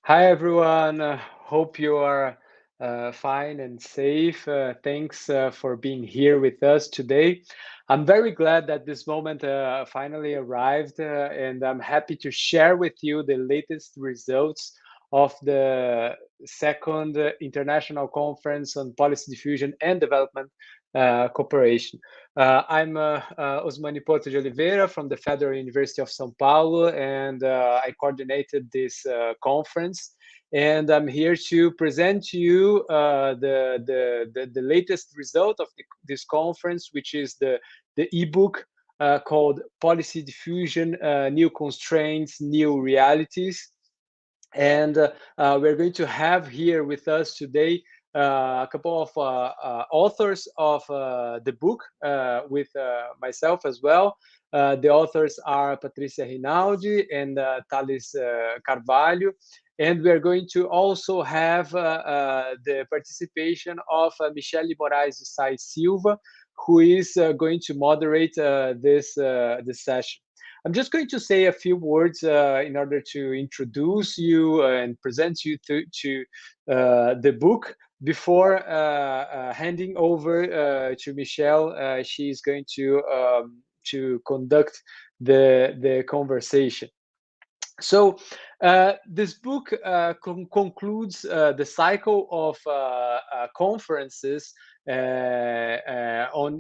Hi everyone. Hope you are fine and safe. Thanks for being here with us today. I'm very glad that this moment finally arrived, and I'm happy to share with you the latest results of the second International Conference on Policy Diffusion and Development Cooperation. I'm Osmany Porto de Oliveira from the Federal University of São Paulo, and I coordinated this conference. And I'm here to present to you the latest result of this conference, which is the ebook called Policy Diffusion, New Constraints, New Realities. And we're going to have here with us today a couple of authors of the book with myself as well. The authors are Patricia Rinaldi and Thales Carvalho. And we're going to also have the participation of Michele Morais Silva, who is going to moderate this session. I'm just going to say a few words in order to introduce you and present you to the book before handing over to Michelle. She's going to conduct the conversation. So this book concludes the cycle of conferences on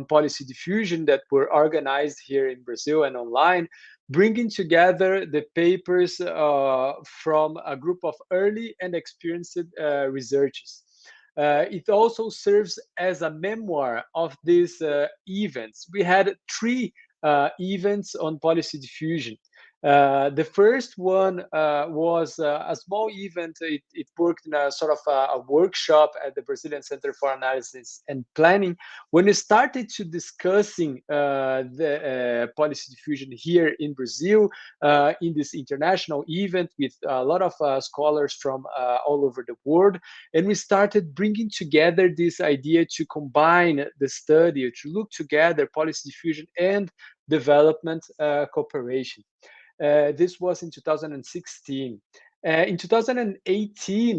policy diffusion that were organized here in Brazil and online, bringing together the papers from a group of early and experienced researchers. It also serves as a memoir of these events. We had three events on policy diffusion. The first one was a small event. It worked in a sort of a workshop at the Brazilian Center for Analysis and Planning. When we started to discussing the policy diffusion here in Brazil, in this international event with a lot of scholars from all over the world, and we started bringing together this idea to combine the study, to look together policy diffusion and development cooperation. This was in 2016. In 2018,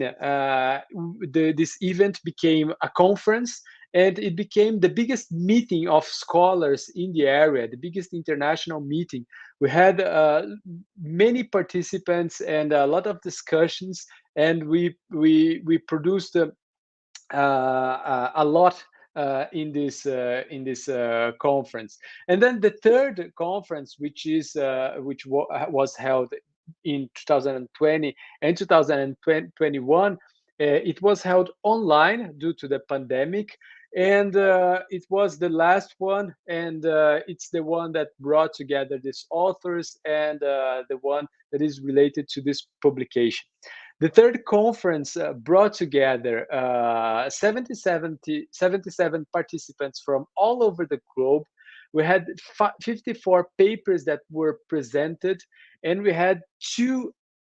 this event became a conference, and it became the biggest meeting of scholars in the area, the biggest international meeting. We had many participants and a lot of discussions, and we produced a lot in this conference. And then the third conference, which was held in 2020 and 2021, it was held online due to the pandemic. And it was the last one, and it's the one that brought together these authors and the one that is related to this publication. The third conference brought together 77 participants from all over the globe. We had 54 papers that were presented, and we had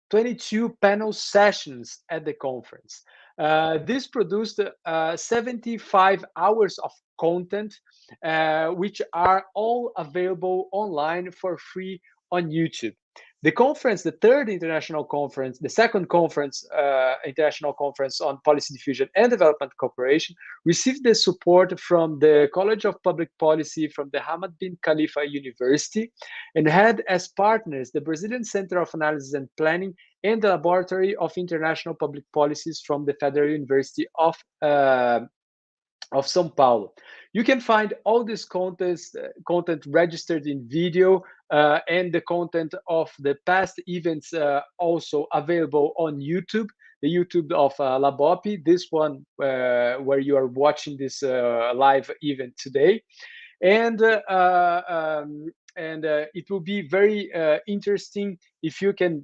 22 panel sessions at the conference. This produced 75 hours of content, which are all available online for free on YouTube. The conference, the third international conference, the second conference, international conference on policy diffusion and development cooperation, received the support from the College of Public Policy from the Hamad bin Khalifa University, and had as partners the Brazilian Center of Analysis and Planning and the Laboratory of International Public Policies from the Federal University of São Paulo. You can find all this content registered in video, and the content of the past events also available on YouTube, the YouTube of Labopi, this one where you are watching this live event today. And it will be very interesting if you can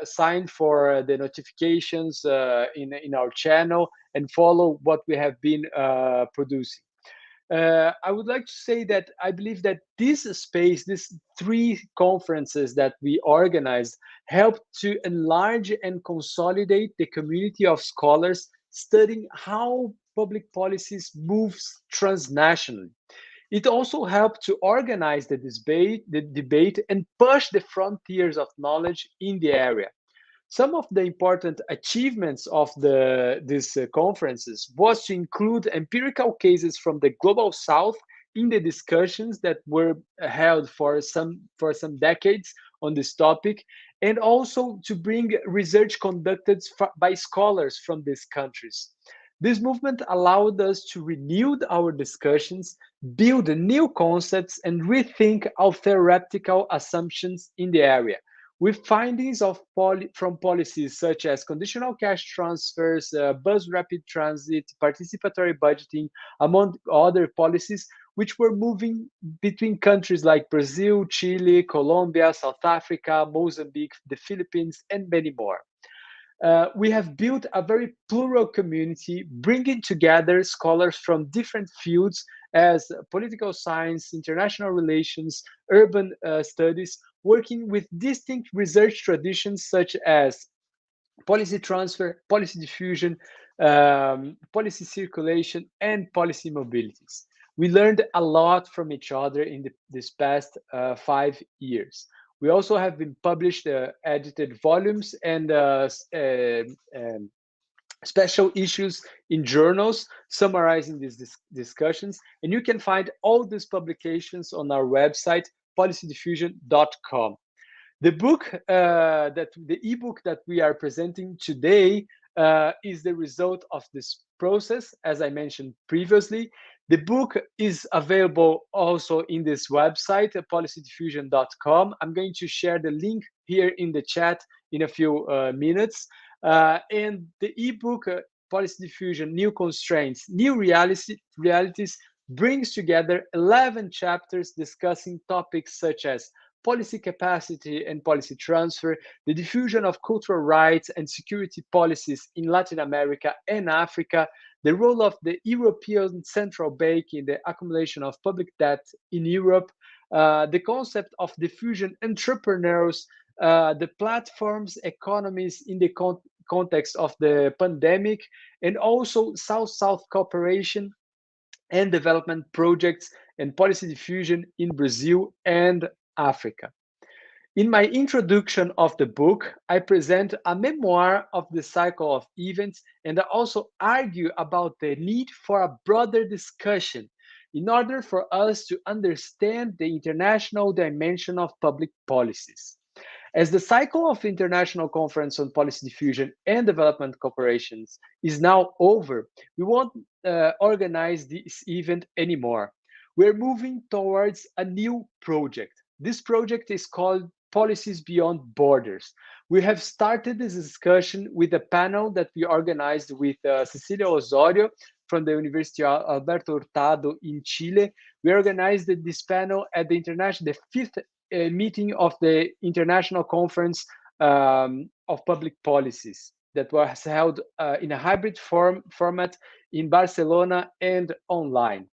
sign for the notifications in our channel and follow what we have been producing. I would like to say that I believe that this space, these three conferences that we organized, helped to enlarge and consolidate the community of scholars studying how public policies moves transnationally. It also helped to organize the debate and push the frontiers of knowledge in the area. Some of the important achievements of these conferences was to include empirical cases from the global south in the discussions that were held for some decades on this topic, and also to bring research conducted by scholars from these countries. This movement allowed us to renew our discussions, build new concepts, and rethink our theoretical assumptions in the area. With findings from policies such as conditional cash transfers, bus rapid transit, participatory budgeting, among other policies, which were moving between countries like Brazil, Chile, Colombia, South Africa, Mozambique, the Philippines, and many more. We have built a very plural community, bringing together scholars from different fields as political science, international relations, urban studies, working with distinct research traditions such as policy transfer, policy diffusion, policy circulation, and policy mobilities. We learned a lot from each other in this past 5 years. We also have been published edited volumes and special issues in journals summarizing these discussions. And you can find all these publications on our website, policydiffusion.com. The ebook that we are presenting today is the result of this process, as I mentioned previously. The book is available also in this website, policydiffusion.com. I'm going to share the link here in the chat in a few minutes. And the ebook, Policy Diffusion, New Constraints, New Realities, brings together 11 chapters discussing topics such as policy capacity and policy transfer, the diffusion of cultural rights and security policies in Latin America and Africa, the role of the European Central Bank in the accumulation of public debt in Europe, the concept of diffusion entrepreneurs, the platforms economies in the context of the pandemic, and also South-South cooperation and development projects and policy diffusion in Brazil and Africa. In my introduction of the book, I present a memoir of the cycle of events, and I also argue about the need for a broader discussion in order for us to understand the international dimension of public policies. As the cycle of the International Conference on Policy Diffusion and Development Cooperations is now over, we won't organize this event anymore. We're moving towards a new project. This project is called Policies Beyond Borders. We have started this discussion with a panel that we organized with Cecilia Osorio from the University of Alberto Hurtado in Chile. We organized this panel at the fifth meeting of the International Conference of Public Policies that was held in a hybrid format in Barcelona and online.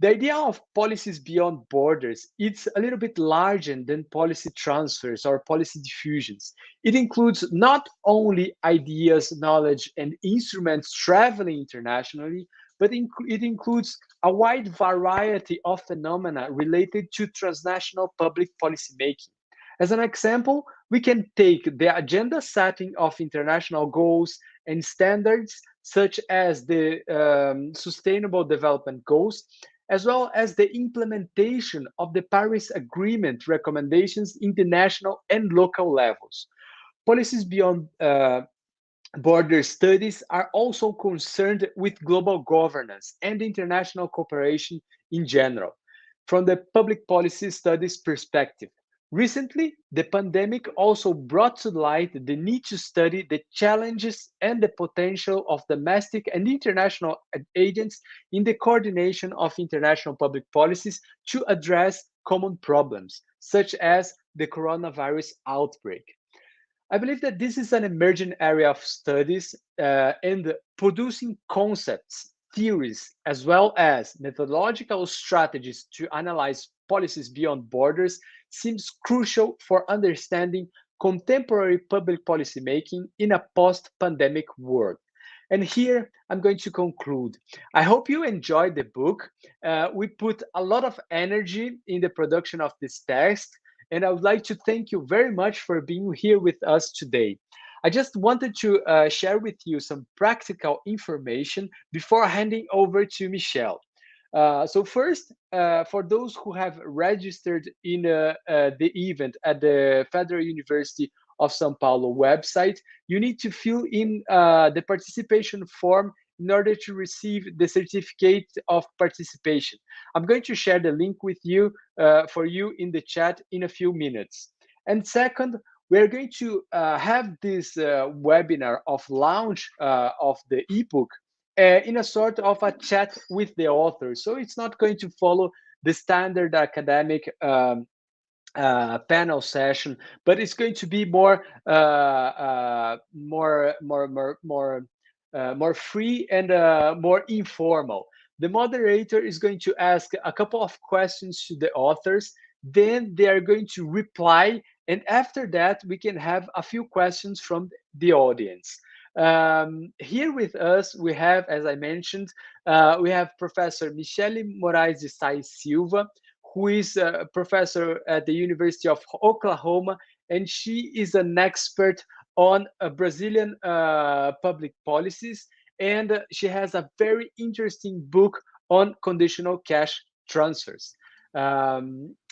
The idea of policies beyond borders, it's a little bit larger than policy transfers or policy diffusions. It includes not only ideas, knowledge, and instruments traveling internationally, but it includes a wide variety of phenomena related to transnational public policy making. As an example, we can take the agenda setting of international goals and standards, such as the Sustainable Development Goals, as well as the implementation of the Paris Agreement recommendations in the national and local levels. Policies beyond border studies are also concerned with global governance and international cooperation in general, from the public policy studies perspective. Recently, the pandemic also brought to light the need to study the challenges and the potential of domestic and international agents in the coordination of international public policies to address common problems, such as the coronavirus outbreak. I believe that this is an emerging area of studies and producing concepts, theories, as well as methodological strategies to analyze policies beyond borders seems crucial for understanding contemporary public policy making in a post-pandemic world. And here I'm going to conclude. I hope you enjoyed the book. We put a lot of energy in the production of this text, and I would like to thank you very much for being here with us today. I just wanted to share with you some practical information before handing over to Michelle. So first, for those who have registered in the event at the Federal University of São Paulo website, you need to fill in the participation form in order to receive the certificate of participation. I'm going to share the link with you for you in the chat in a few minutes. And second, we're going to have this webinar of launch of the ebook in a sort of a chat with the author. So it's not going to follow the standard academic panel session, but it's going to be more more free and more informal. The moderator is going to ask a couple of questions to the authors, then they are going to reply, and after that we can have a few questions from the audience. Here with us we have, as I mentioned, we have Professor Michele Morais de Sais Silva, who is a professor at the University of Oklahoma, and she is an expert on Brazilian public policies, and she has a very interesting book on conditional cash transfers.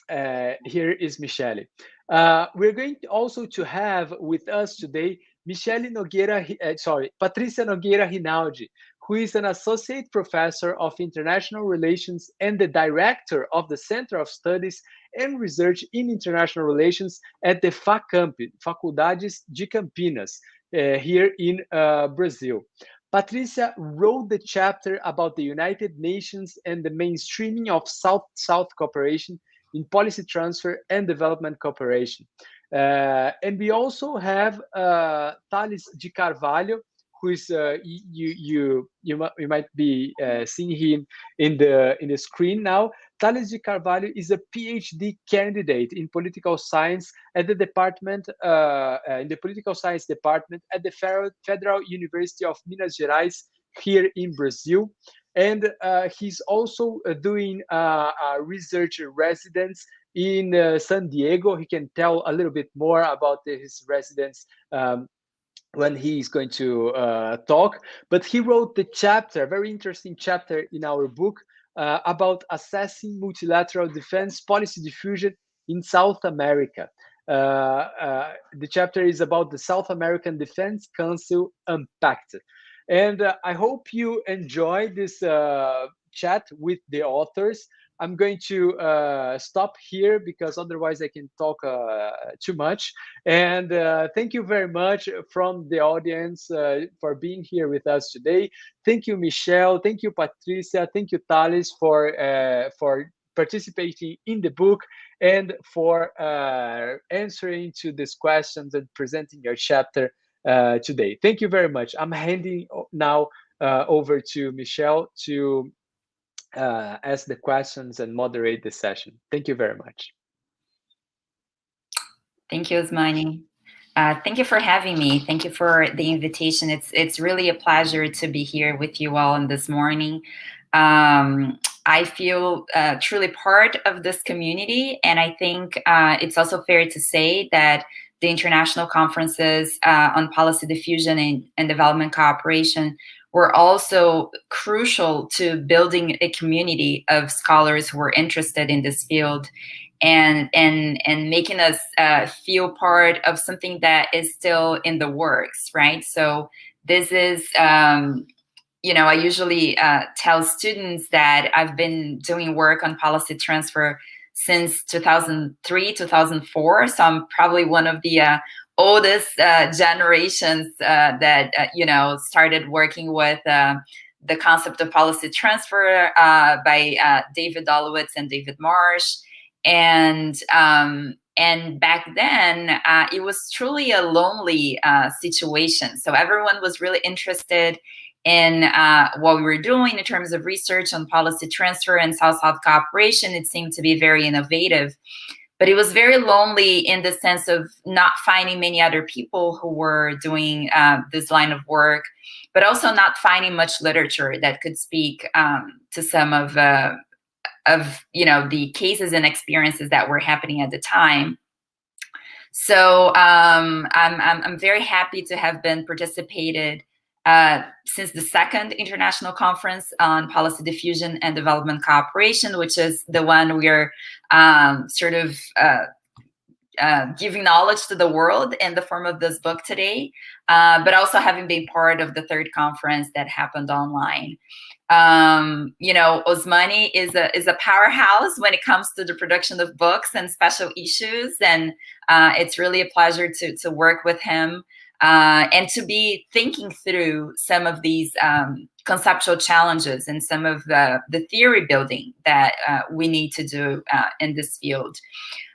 Here is Michele. We're going also to have with us today Patricia Nogueira Rinaldi, who is an associate professor of international relations and the director of the Center of Studies and Research in International Relations at the FACamp, Faculdades de Campinas, here in Brazil. Patricia wrote the chapter about the United Nations and the mainstreaming of South-South cooperation in policy transfer and development cooperation. And we also have Thales de Carvalho, who is you might be seeing him in the screen now. Thales de Carvalho is a PhD candidate in political science at the department in the political science department at the Federal University of Minas Gerais here in Brazil. And he's also doing a research residence in San Diego. He can tell a little bit more about his residence when he's going to talk. But he wrote the chapter, a very interesting chapter in our book about assessing multilateral defense policy diffusion in South America. The chapter is about the South American Defense Council Unpacked. And I hope you enjoy this chat with the authors. I'm going to stop here because otherwise I can talk too much. And thank you very much from the audience for being here with us today. Thank you, Michelle. Thank you, Patricia. Thank you, Thales, for participating in the book and for answering to these questions and presenting your chapter today. Thank you very much. I'm handing now over to Michelle to ask the questions and moderate the session. Thank you very much. Thank you, Osmany. Thank you for having me. Thank you for the invitation. It's really a pleasure to be here with you all on this morning. I feel truly part of this community, and I think it's also fair to say that the international conferences on policy diffusion and development cooperation were also crucial to building a community of scholars who are interested in this field and making us feel part of something that is still in the works, right? So this is, I usually tell students that I've been doing work on policy transfer since 2003, 2004. So I'm probably one of the oldest generations that, started working with the concept of policy transfer by David Dolowitz and David Marsh. And back then, it was truly a lonely situation. So everyone was really interested in what we were doing in terms of research on policy transfer and South-South cooperation. It seemed to be very innovative, but it was very lonely in the sense of not finding many other people who were doing this line of work, but also not finding much literature that could speak to some of the cases and experiences that were happening at the time. So I'm very happy to have been participated since the second international conference on policy diffusion and development cooperation, which is the one we're sort of giving knowledge to the world in the form of this book today, but also having been part of the third conference that happened online. Osmany is a powerhouse when it comes to the production of books and special issues, and it's really a pleasure to work with him and to be thinking through some of these conceptual challenges and some of the theory building that we need to do in this field.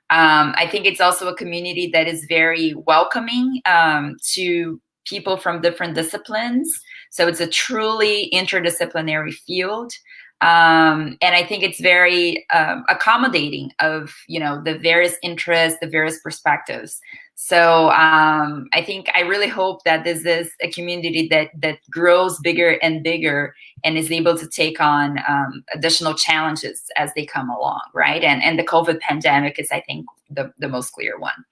I think it's also a community that is very welcoming to people from different disciplines. So it's a truly interdisciplinary field. And I think it's very accommodating of, the various interests, the various perspectives. So I really hope that this is a community that grows bigger and bigger and is able to take on additional challenges as they come along, right? And the COVID pandemic is, I think, the most clear one.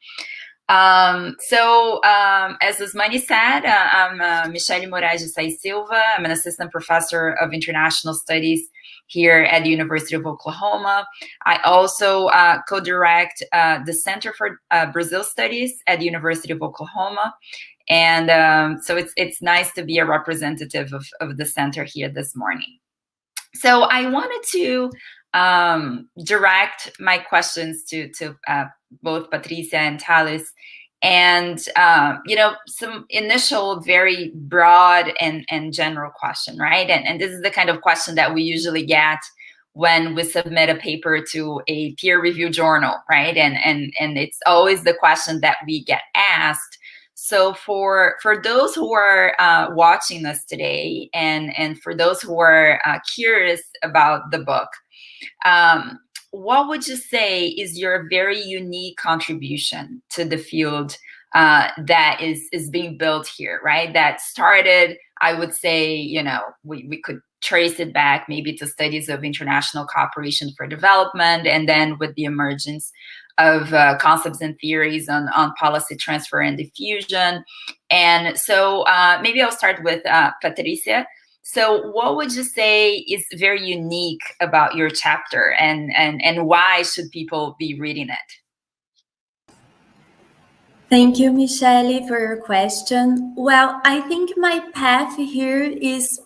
As Osmany said, I'm Michele Morais Silva. I'm an assistant professor of international studies here at the University of Oklahoma. I also co-direct the Center for Brazil Studies at the University of Oklahoma. And so it's nice to be a representative of the center here this morning. So I wanted to direct my questions to both Patricia and Thales, and some initial very broad and general question, right? And this is the kind of question that we usually get when we submit a paper to a peer review journal, right? And it's always the question that we get asked. So for those who are watching us today, and for those who are curious about the book, what would you say is your very unique contribution to the field that is being built here, right? That started, I would say, we could trace it back maybe to studies of international cooperation for development, and then with the emergence of concepts and theories on policy transfer and diffusion. And so maybe I'll start with Patricia. So what would you say is very unique about your chapter, and why should people be reading it? Thank you, Michele, for your question. Well, I think my path here is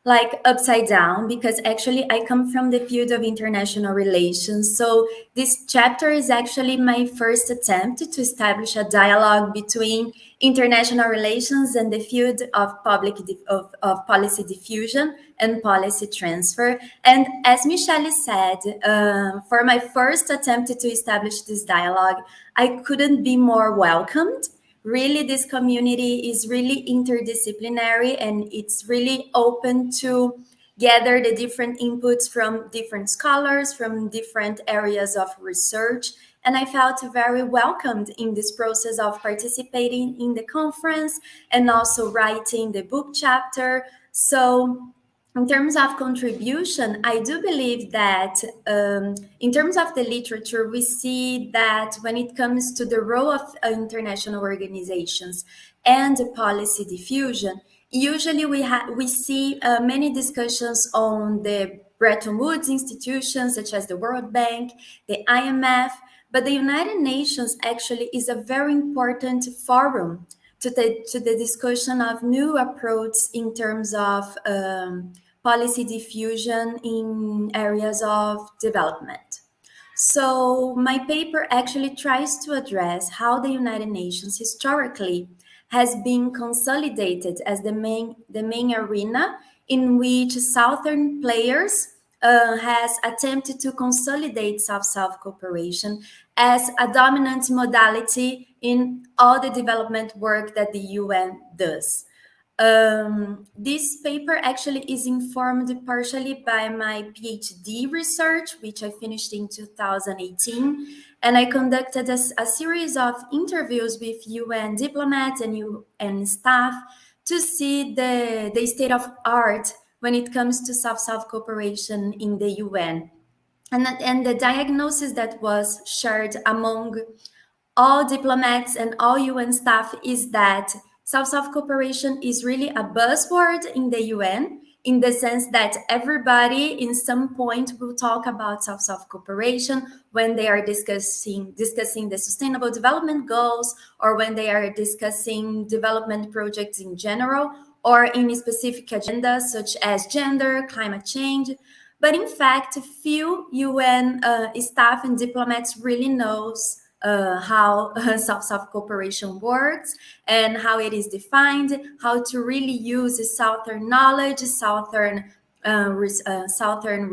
like upside down, because actually I come from the field of international relations. So this chapter is actually my first attempt to establish a dialogue between international relations and the field of policy diffusion and policy transfer. And as Michele said, for my first attempt to establish this dialogue, I couldn't be more welcomed. Really, this community is really interdisciplinary, and it's really open to gather the different inputs from different scholars, from different areas of research. And I felt very welcomed in this process of participating in the conference and also writing the book chapter. So in terms of contribution, I do believe that in terms of the literature, we see that when it comes to the role of international organizations and policy diffusion, usually we see many discussions on the Bretton Woods institutions, such as the World Bank, the IMF, but the United Nations actually is a very important forum to the discussion of new approach in terms of policy diffusion in areas of development. So my paper actually tries to address how the United Nations historically has been consolidated as the main arena in which Southern players has attempted to consolidate South-South cooperation as a dominant modality in all the development work that the UN does. This paper actually is informed partially by my PhD research, which I finished in 2018. And I conducted a series of interviews with UN diplomats and UN staff to see the state of art when it comes to South-South cooperation in the UN. And the diagnosis that was shared among all diplomats and all UN staff is that South-South cooperation is really a buzzword in the UN, in the sense that everybody in some point will talk about South-South cooperation when they are discussing the Sustainable Development Goals, or when they are discussing development projects in general, or in specific agendas such as gender, climate change. But in fact, few UN staff and diplomats really knows how South-South cooperation works and how it is defined, how to really use Southern knowledge, Southern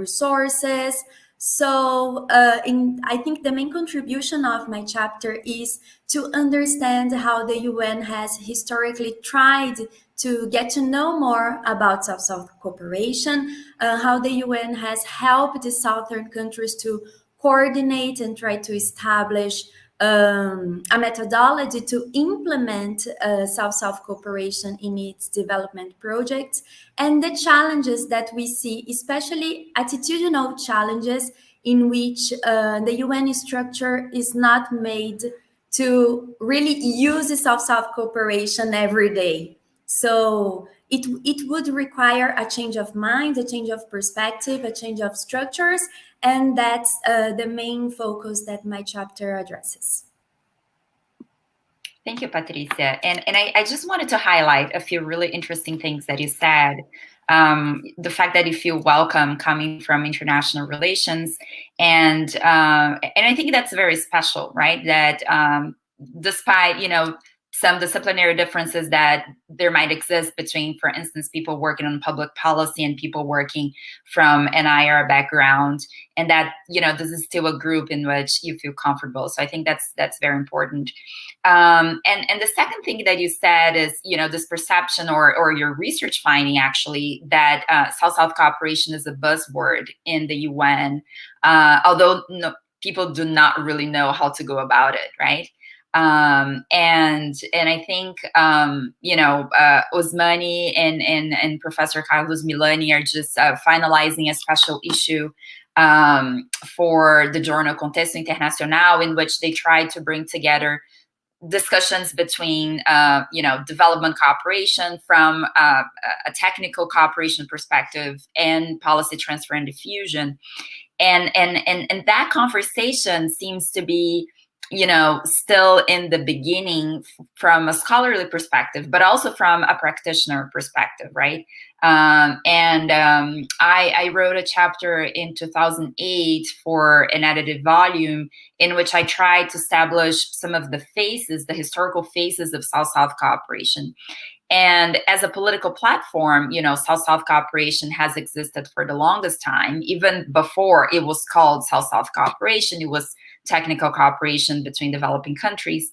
resources. So I think the main contribution of my chapter is to understand how the UN has historically tried to get to know more about South-South cooperation, how the UN has helped the Southern countries to coordinate and try to establish a methodology to implement South-South cooperation in its development projects, and the challenges that we see, especially attitudinal challenges in which the UN structure is not made to really use South-South cooperation every day. So it would require a change of mind, a change of perspective, a change of structures, and that's the main focus that my chapter addresses. Thank you, Patricia. And I just wanted to highlight a few really interesting things that you said. The fact that you feel welcome coming from international relations, and I think that's very special, right? That despite some disciplinary differences that there might exist between, for instance, people working on public policy and people working from an IR background, and that this is still a group in which you feel comfortable. So I think that's very important. And the second thing that you said is this perception or your research finding actually that South-South cooperation is a buzzword in the UN, although people do not really know how to go about it, right? And I think Osmany and Professor Carlos Milani are just finalizing a special issue for the journal Contexto Internacional, in which they try to bring together discussions between development cooperation from a technical cooperation perspective and policy transfer and diffusion, and that conversation seems to be still in the beginning from a scholarly perspective, but also from a practitioner perspective, right? I wrote a chapter in 2008 for an edited volume in which I tried to establish some of the historical phases of South-South cooperation. And as a political platform, South-South cooperation has existed for the longest time. Even before it was called South-South cooperation, it was technical cooperation between developing countries.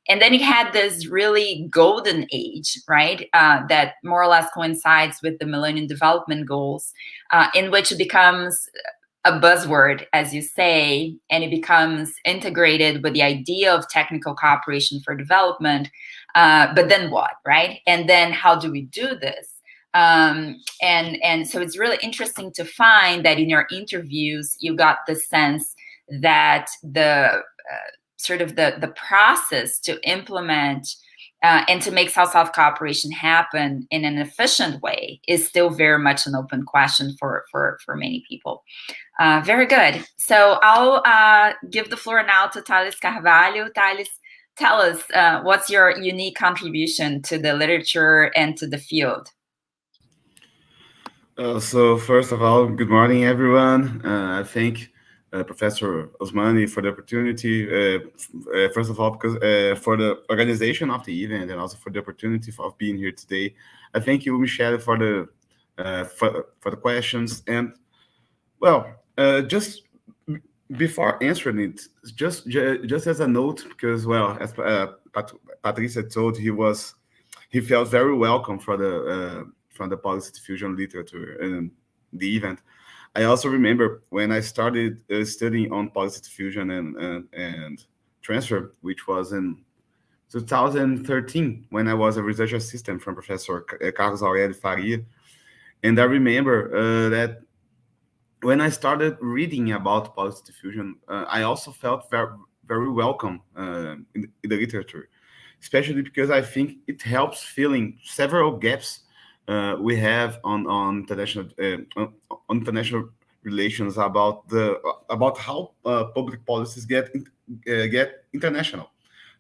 And then it had this really golden age, right, that more or less coincides with the Millennium Development Goals, in which it becomes a buzzword, as you say, and it becomes integrated with the idea of technical cooperation for development. But then what, right? And then how do we do this? And so it's really interesting to find that in your interviews, you got the sense that the process to implement and to make South-South cooperation happen in an efficient way is still very much an open question for many people. Very good. So I'll give the floor now to Thales Carvalho. Thales, tell us what's your unique contribution to the literature and to the field? So first of all, good morning, everyone. I thank Professor Osmany for the opportunity. First of all, because for the organization of the event and also for the opportunity of being here today. I thank you, Michelle, for the questions. And well, just before answering it, just as a note, because well, as Patricia told, he felt very welcome from the Policy Diffusion literature and the event. I also remember when I started studying on policy diffusion and transfer, which was in 2013, when I was a research assistant from Professor Carlos Aurélio Faria. And I remember that when I started reading about policy diffusion, I also felt very, very welcome in the literature, especially because I think it helps filling several gaps we have on international relations about how public policies get international,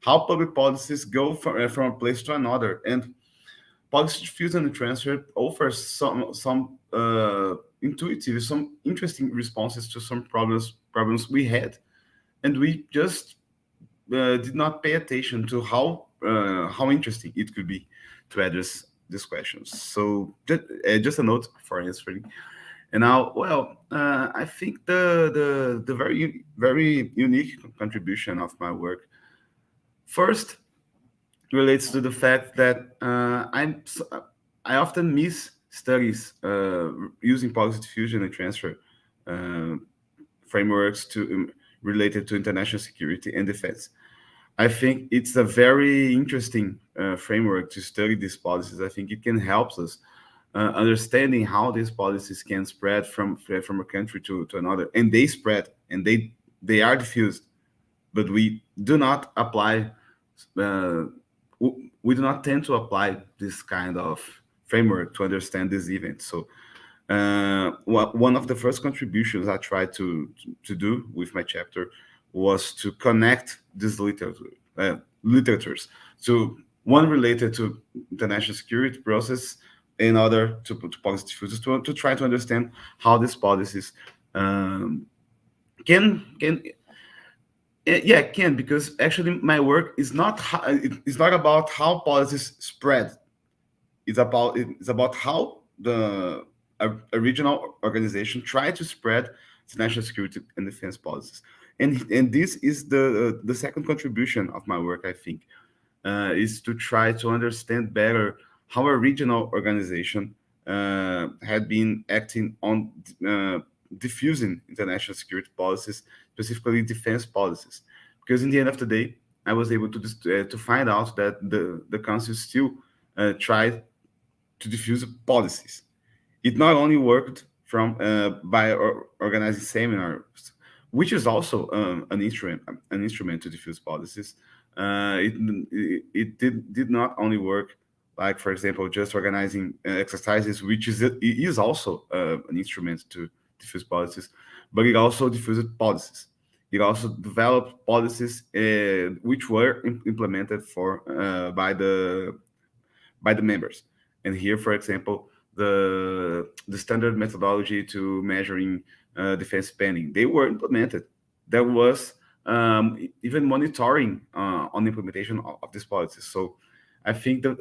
how public policies go from a place to another, and policy diffusion and transfer offers some interesting responses to some problems we had, and we just did not pay attention to how interesting it could be to address these questions. So just a note for answering. And now, well, I think the very unique contribution of my work first relates to the fact that I often miss studies using policy diffusion and transfer uh, frameworks related to international security and defense. I think it's a very interesting framework to study these policies. I think it can help us understanding how these policies can spread from a country to another, and they spread and they are diffused, but we do not apply. Uh, we do not tend to apply this kind of framework to understand these events. So one of the first contributions I tried to do with my chapter was to connect these literatures. So one related to international security process, and other to policy diffusers to try to understand how these policies um, can yeah, can, because actually my work is not it's not about how policies spread. It's about how a regional organization try to spread its national security and defense policies. And this is the second contribution of my work, I think, is to try to understand better how a regional organization had been acting on diffusing international security policies, specifically defense policies. Because in the end of the day, I was able to find out that the council still tried to diffuse policies. It not only worked by organizing seminars, which is also an instrument to diffuse policies. It did not only work, like, for example, just organizing exercises, which is also an instrument to diffuse policies, but it also diffused policies. It also developed policies which were implemented by the members. And here, for example, the standard methodology to measuring defense spending, they were implemented. There was even monitoring on the implementation of these policies. So I think that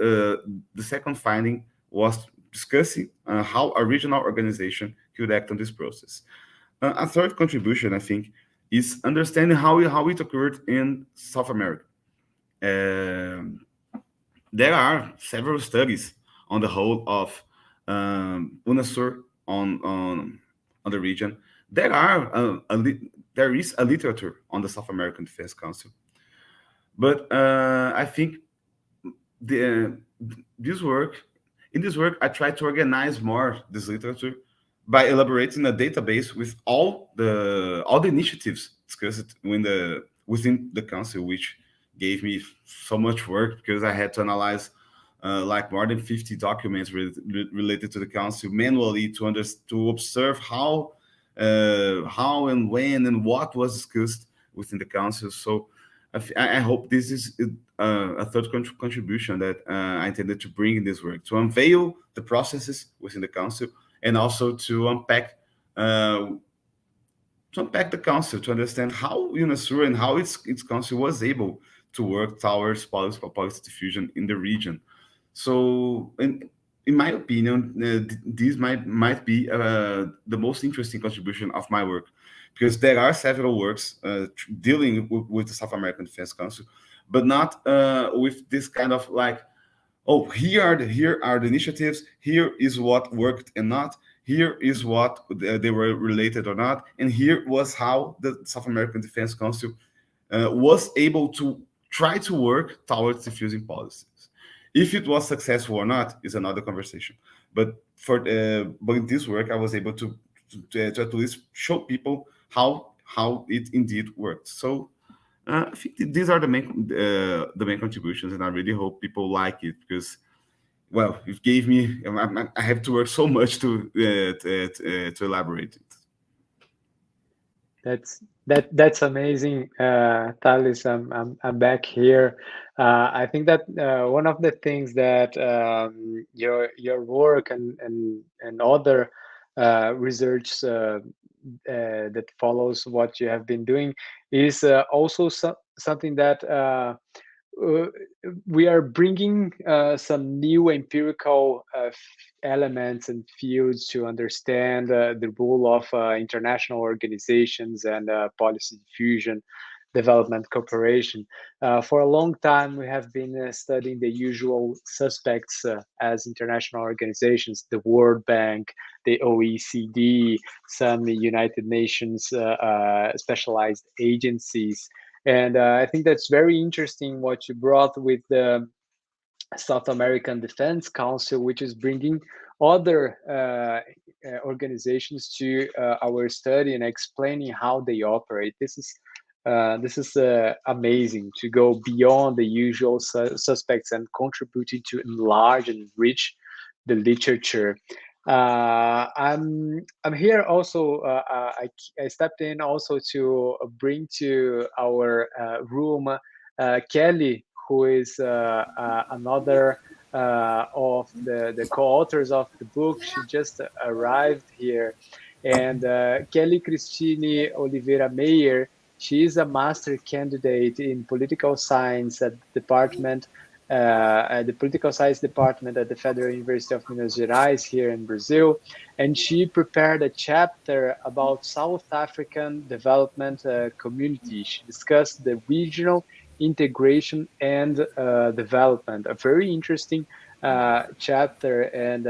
the second finding was discussing how a regional organization could act on this process. A third contribution, I think, is understanding how it occurred in South America. Um, there are several studies on the whole of UNASUR on the region. There are there is a literature on the South American Defense Council, but I think the this work in this work I try to organize more this literature by elaborating a database with all the initiatives discussed within the council, which gave me so much work because I had to analyze like more than 50 documents related to the council manually to observe how and when and what was discussed within the council. So I hope this is a third contribution that I intended to bring in this work, to unveil the processes within the council, and also uh, to unpack the council, to understand how UNASUR and how its council was able to work towards policy diffusion in the region. So, in my opinion, this might be the most interesting contribution of my work, because there are several works dealing with the South American Defense Council, but not with this kind of like, oh, here are the initiatives, here is what worked and not, here is what they were related or not, and here was how the South American Defense Council was able to try to work towards diffusing policies. If it was successful or not is another conversation. But in this work, I was able to at least show people how it indeed worked. So I think these are the main contributions, and I really hope people like it because, well, it gave me. I have to work so much to elaborate it. That's amazing, Thales. I'm back here. I think that one of the things that your work and other research that follows what you have been doing is also something that uh, we are bringing some new empirical elements and fields to understand the role of international organizations and policy diffusion, development cooperation. For a long time, we have been studying the usual suspects as international organizations, the World Bank, the OECD, some United Nations specialized agencies. And I think that's very interesting what you brought with the South American Defense Council, which is bringing other organizations to our study and explaining how they operate. This is amazing to go beyond the usual suspects and contributing to enlarge and enrich the literature. I'm here also. I stepped in also to bring to our room Kelly, who is another of the co-authors of the book. She just arrived here, and Kelly Cristine Oliveira Meyer. She is a master candidate in political science at the political science department at the Federal University of Minas Gerais here in Brazil, and she prepared a chapter about South African development community. She discussed the regional integration and development. A very interesting chapter, and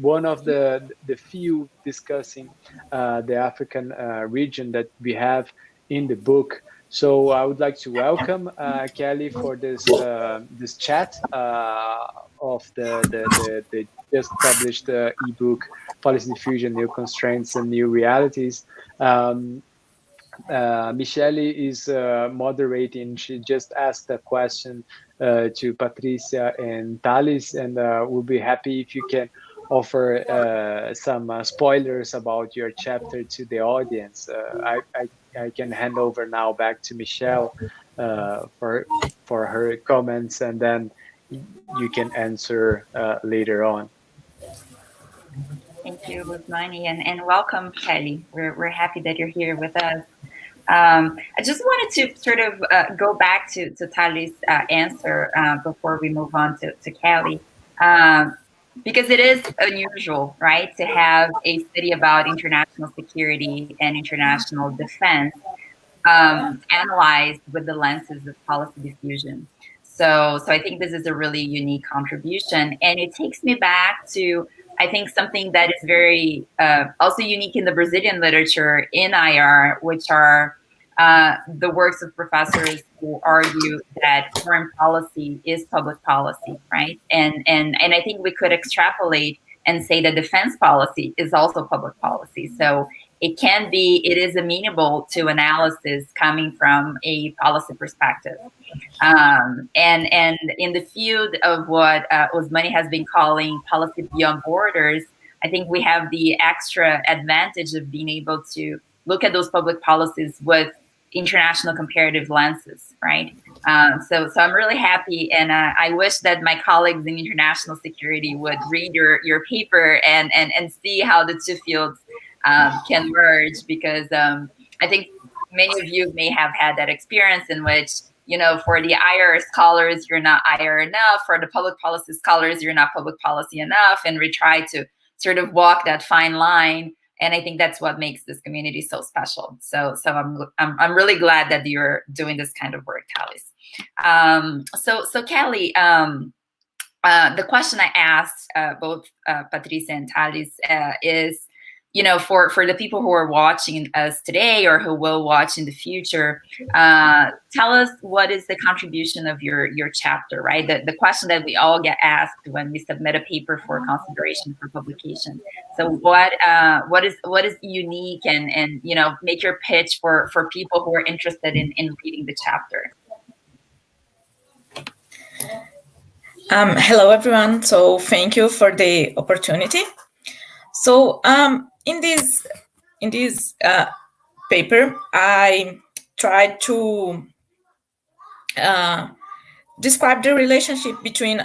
one of the few discussing the African region that we have in the book. So I would like to welcome Kelly for this chat of the just published ebook, Policy Diffusion: New Constraints and New Realities. Michelle is moderating. She just asked a question to Patricia and Thales, and we'll be happy if you can offer some spoilers about your chapter to the audience. I can hand over now back to Michelle for her comments, and then you can answer later on. Thank you, Osmany, and welcome, Kelly. We're happy that you're here with us. I just wanted to sort of go back to Thales' answer before we move on to Kelly, because it is unusual, right, to have a study about international security and international defense analyzed with the lenses of policy diffusion. So I think this is a really unique contribution, and it takes me back to, I think, something that is very also unique in the Brazilian literature in IR, which are the works of professors who argue that foreign policy is public policy, right? And I think we could extrapolate and say that defense policy is also public policy. So it is amenable to analysis coming from a policy perspective. And in the field of what Osmany has been calling policy beyond borders, I think we have the extra advantage of being able to look at those public policies with international comparative lenses, right? So I'm really happy, and I wish that my colleagues in international security would read your paper and see how the two fields can merge, because I think many of you may have had that experience in which, for the IR scholars, you're not IR enough. For the public policy scholars, you're not public policy enough. And we try to sort of walk that fine line. And I think that's what makes this community so special. So I'm really glad that you're doing this kind of work, Thales. So Kelly, the question I asked both Patricia and Thales is, for the people who are watching us today or who will watch in the future, tell us what is the contribution of your chapter, right? The question that we all get asked when we submit a paper for consideration for publication. So what is unique, and make your pitch for people who are interested in reading the chapter. Hello, everyone. So thank you for the opportunity. So in this paper, I tried to describe the relationship between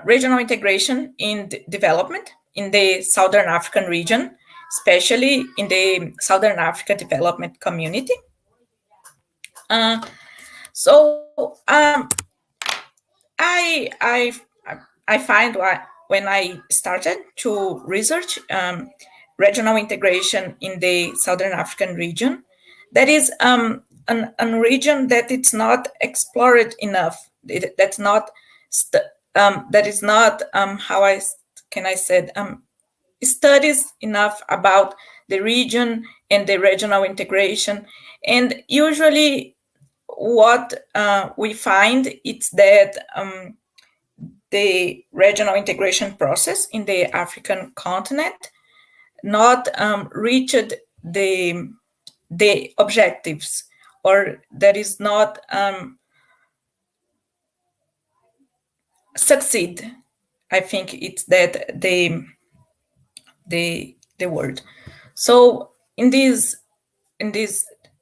regional integration in development in the Southern African region, especially in the Southern Africa Development Community. I find when I started to research regional integration in the Southern African region, that is a region that it's not explored enough. That is not studies enough about the region and the regional integration. And usually what we find is that the regional integration process in the African continent not reached the objectives, or that is not succeed. I think it's that the word. So in this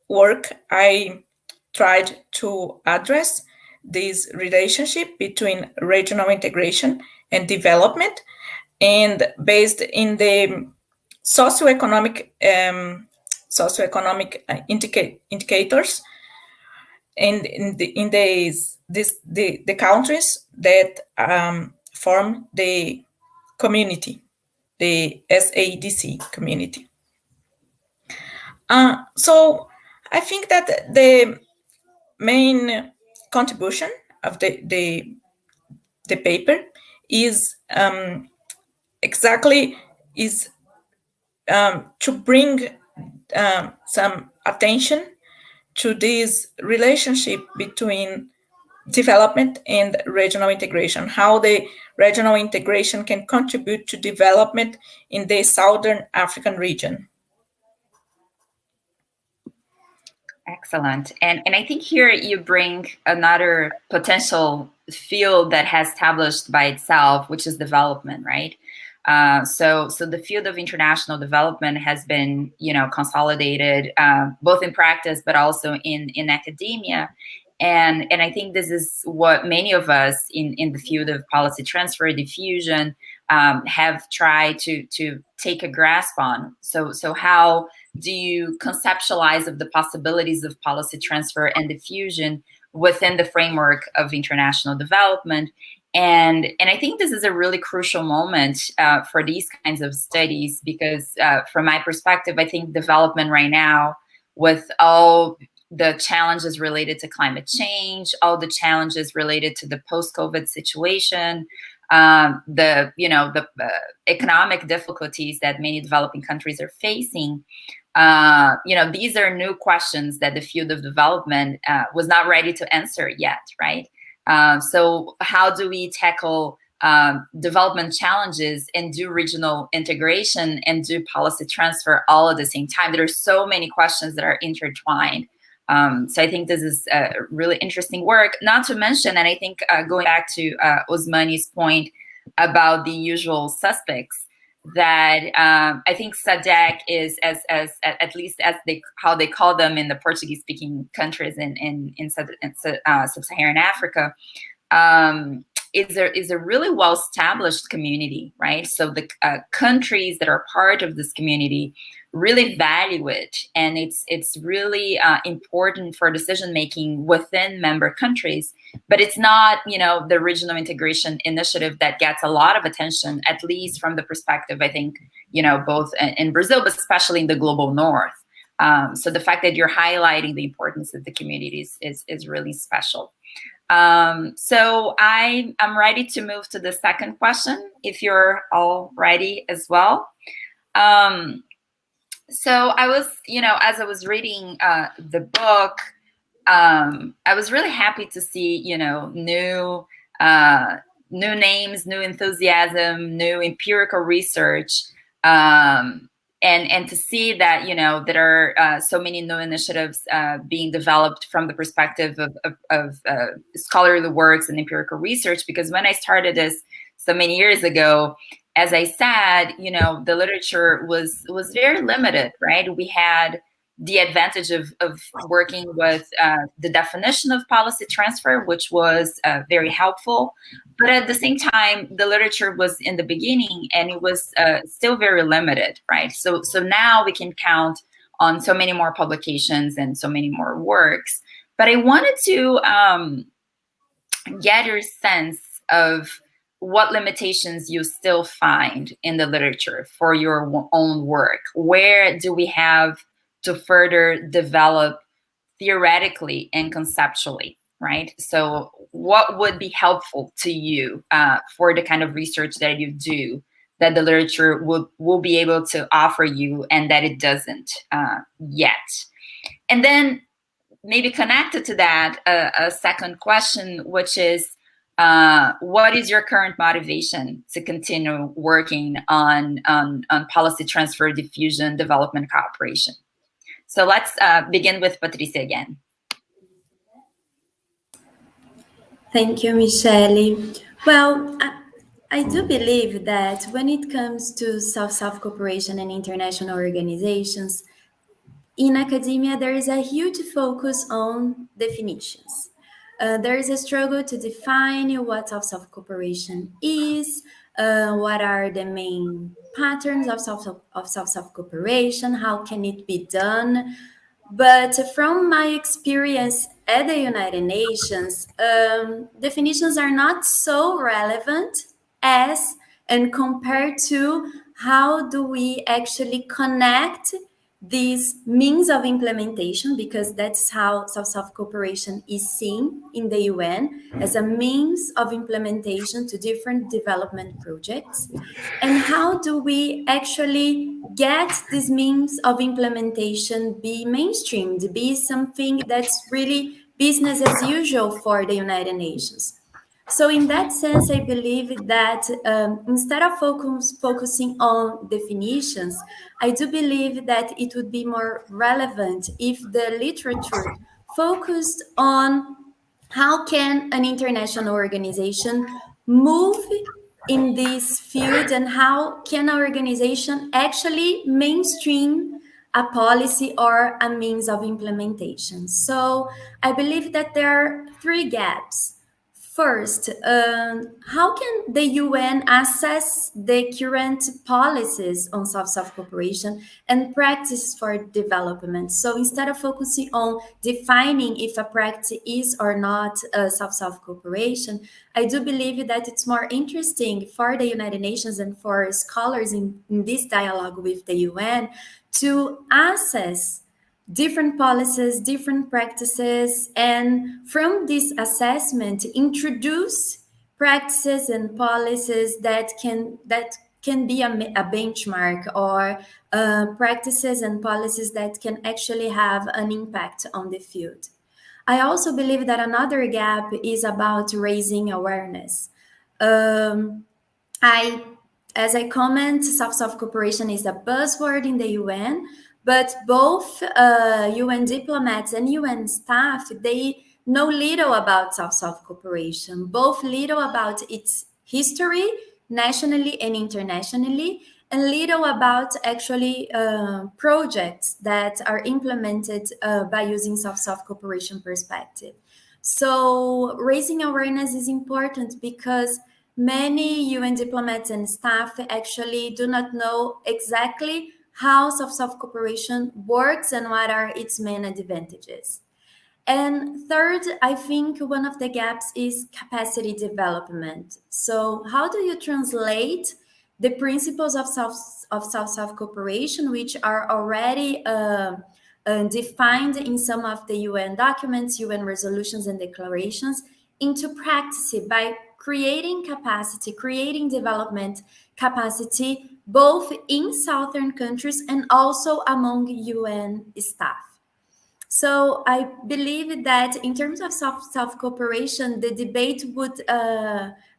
work, I tried to address this relationship between regional integration and development, and based in the socioeconomic indicators, and in the countries that form the community, the SADC community. So I think that the main contribution of the paper is to bring some attention to this relationship between development and regional integration, how the regional integration can contribute to development in the Southern African region. Excellent. And I think here you bring another potential field that has established by itself, which is development, right? So the field of international development has been, consolidated both in practice, but also in academia. And I think this is what many of us in the field of policy transfer, diffusion, have tried to take a grasp on. So how do you conceptualize of the possibilities of policy transfer and diffusion within the framework of international development? And I think this is a really crucial moment for these kinds of studies, because from my perspective, I think development right now, with all the challenges related to climate change, all the challenges related to the post-COVID situation, the economic difficulties that many developing countries are facing, these are new questions that the field of development was not ready to answer yet, right? So how do we tackle development challenges and do regional integration and do policy transfer all at the same time? There are so many questions that are intertwined. So I think this is a really interesting work, not to mention, and I think going back to Osmany's point about the usual suspects, that I think SADC is, as at least as how they call them in the Portuguese-speaking countries in sub-Saharan Africa, is a really well-established community, right? So the countries that are part of this community really value it, and it's really important for decision making within member countries. But it's not, the regional integration initiative that gets a lot of attention, at least from the perspective, I think, both in Brazil, but especially in the global north. So the fact that you're highlighting the importance of the communities is really special. So I'm ready to move to the second question, if you're all ready as well. So I was, as I was reading the book, I was really happy to see, new names, new enthusiasm, new empirical research, and to see that, there are so many new initiatives being developed from the perspective of scholarly works and empirical research. Because when I started this so many years ago, as I said, the literature was very limited, right? We had the advantage of working with the definition of policy transfer, which was very helpful. But at the same time, the literature was in the beginning and it was still very limited, right? So now we can count on so many more publications and so many more works. But I wanted to get your sense of what limitations you still find in the literature for your own work. Where do we have to further develop theoretically and conceptually, right? So what would be helpful to you for the kind of research that you do that the literature will be able to offer you and that it doesn't yet? And then maybe connected to that, a second question, which is, what is your current motivation to continue working on policy transfer, diffusion, development cooperation? So let's begin with Patricia again. Thank you, Michele. Well, I do believe that when it comes to South-South cooperation and international organizations, in academia, there is a huge focus on definitions. There is a struggle to define what South-South cooperation is, what are the main patterns of South-South cooperation, how can it be done. But from my experience at the United Nations, definitions are not so relevant as and compared to how do we actually connect these means of implementation, because that's how South-South cooperation is seen in the UN, as a means of implementation to different development projects. And how do we actually get these means of implementation be mainstreamed, be something that's really business as usual for the United Nations? So in that sense, I believe that instead of focusing on definitions, I do believe that it would be more relevant if the literature focused on how can an international organization move in this field and how can an organization actually mainstream a policy or a means of implementation. So I believe that there are three gaps. First, how can the UN assess the current policies on South-South cooperation and practices for development? So instead of focusing on defining if a practice is or not South-South cooperation, I do believe that it's more interesting for the United Nations and for scholars in this dialogue with the UN to assess different policies, different practices, and from this assessment, introduce practices and policies that can be a benchmark, or practices and policies that can actually have an impact on the field. I also believe that another gap is about raising awareness. As I comment, South-South cooperation is a buzzword in the UN, but both UN diplomats and UN staff, they know little about South-South cooperation, both little about its history, nationally and internationally, and little about actually projects that are implemented by using South-South cooperation perspective. So raising awareness is important because many UN diplomats and staff actually do not know exactly how South-South cooperation works and what are its main advantages. And third, I think one of the gaps is capacity development. So how do you translate the principles of South-South cooperation, which are already defined in some of the UN documents, UN resolutions and declarations, into practice by creating capacity, creating development capacity, both in southern countries and also among UN staff. So I believe that in terms of South cooperation, the debate would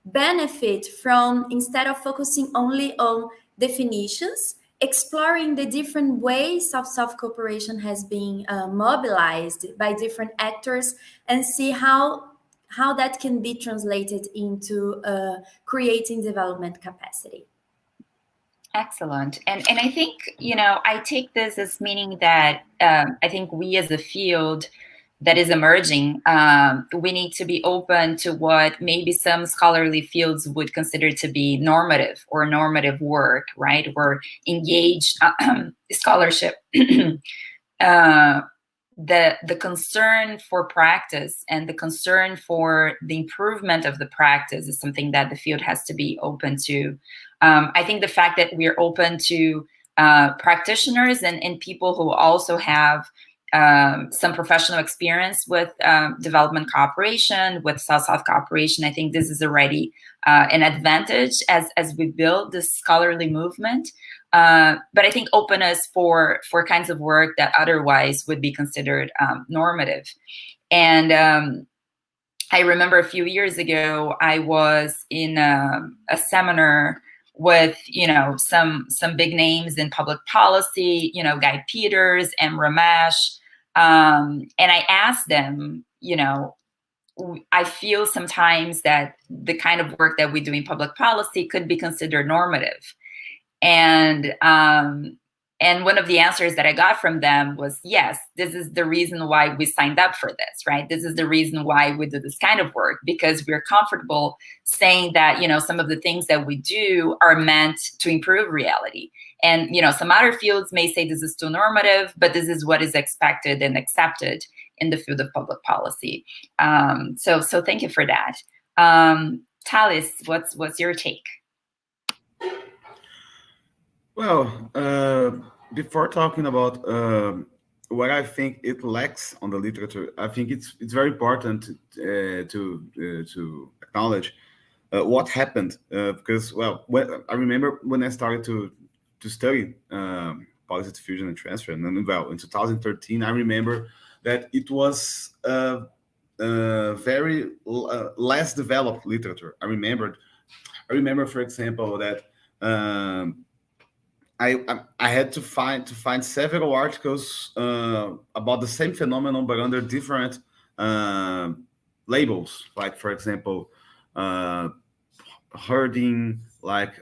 benefit from, instead of focusing only on definitions, exploring the different ways of South cooperation has been mobilized by different actors, and see how that can be translated into creating development capacity. Excellent. And I think, I take this as meaning that I think we as a field that is emerging, we need to be open to what maybe some scholarly fields would consider to be normative or normative work, right? Or engaged scholarship. The concern for practice and the concern for the improvement of the practice is something that the field has to be open to. I think the fact that we're open to practitioners and people who also have some professional experience with development cooperation, with South-South cooperation, I think this is already an advantage as we build this scholarly movement. But I think openness for kinds of work that otherwise would be considered normative. And I remember a few years ago, I was in a seminar with, some big names in public policy, Guy Peters and Ramesh. And I asked them, I feel sometimes that the kind of work that we do in public policy could be considered normative. And one of the answers that I got from them was, yes, this is the reason why we signed up for this, right? This is the reason why we do this kind of work, because we're comfortable saying that, some of the things that we do are meant to improve reality. And, some other fields may say this is too normative, but this is what is expected and accepted in the field of public policy. So thank you for that. Thales, what's your take? Well, before talking about what I think it lacks on the literature, I think it's very important to acknowledge what happened, because, well, I remember when I started to study policy diffusion and transfer, and then, well, in 2013, I remember that it was very less developed literature. I remember, for example, that I had to find several articles about the same phenomenon, but under different labels. Like, for example, herding, like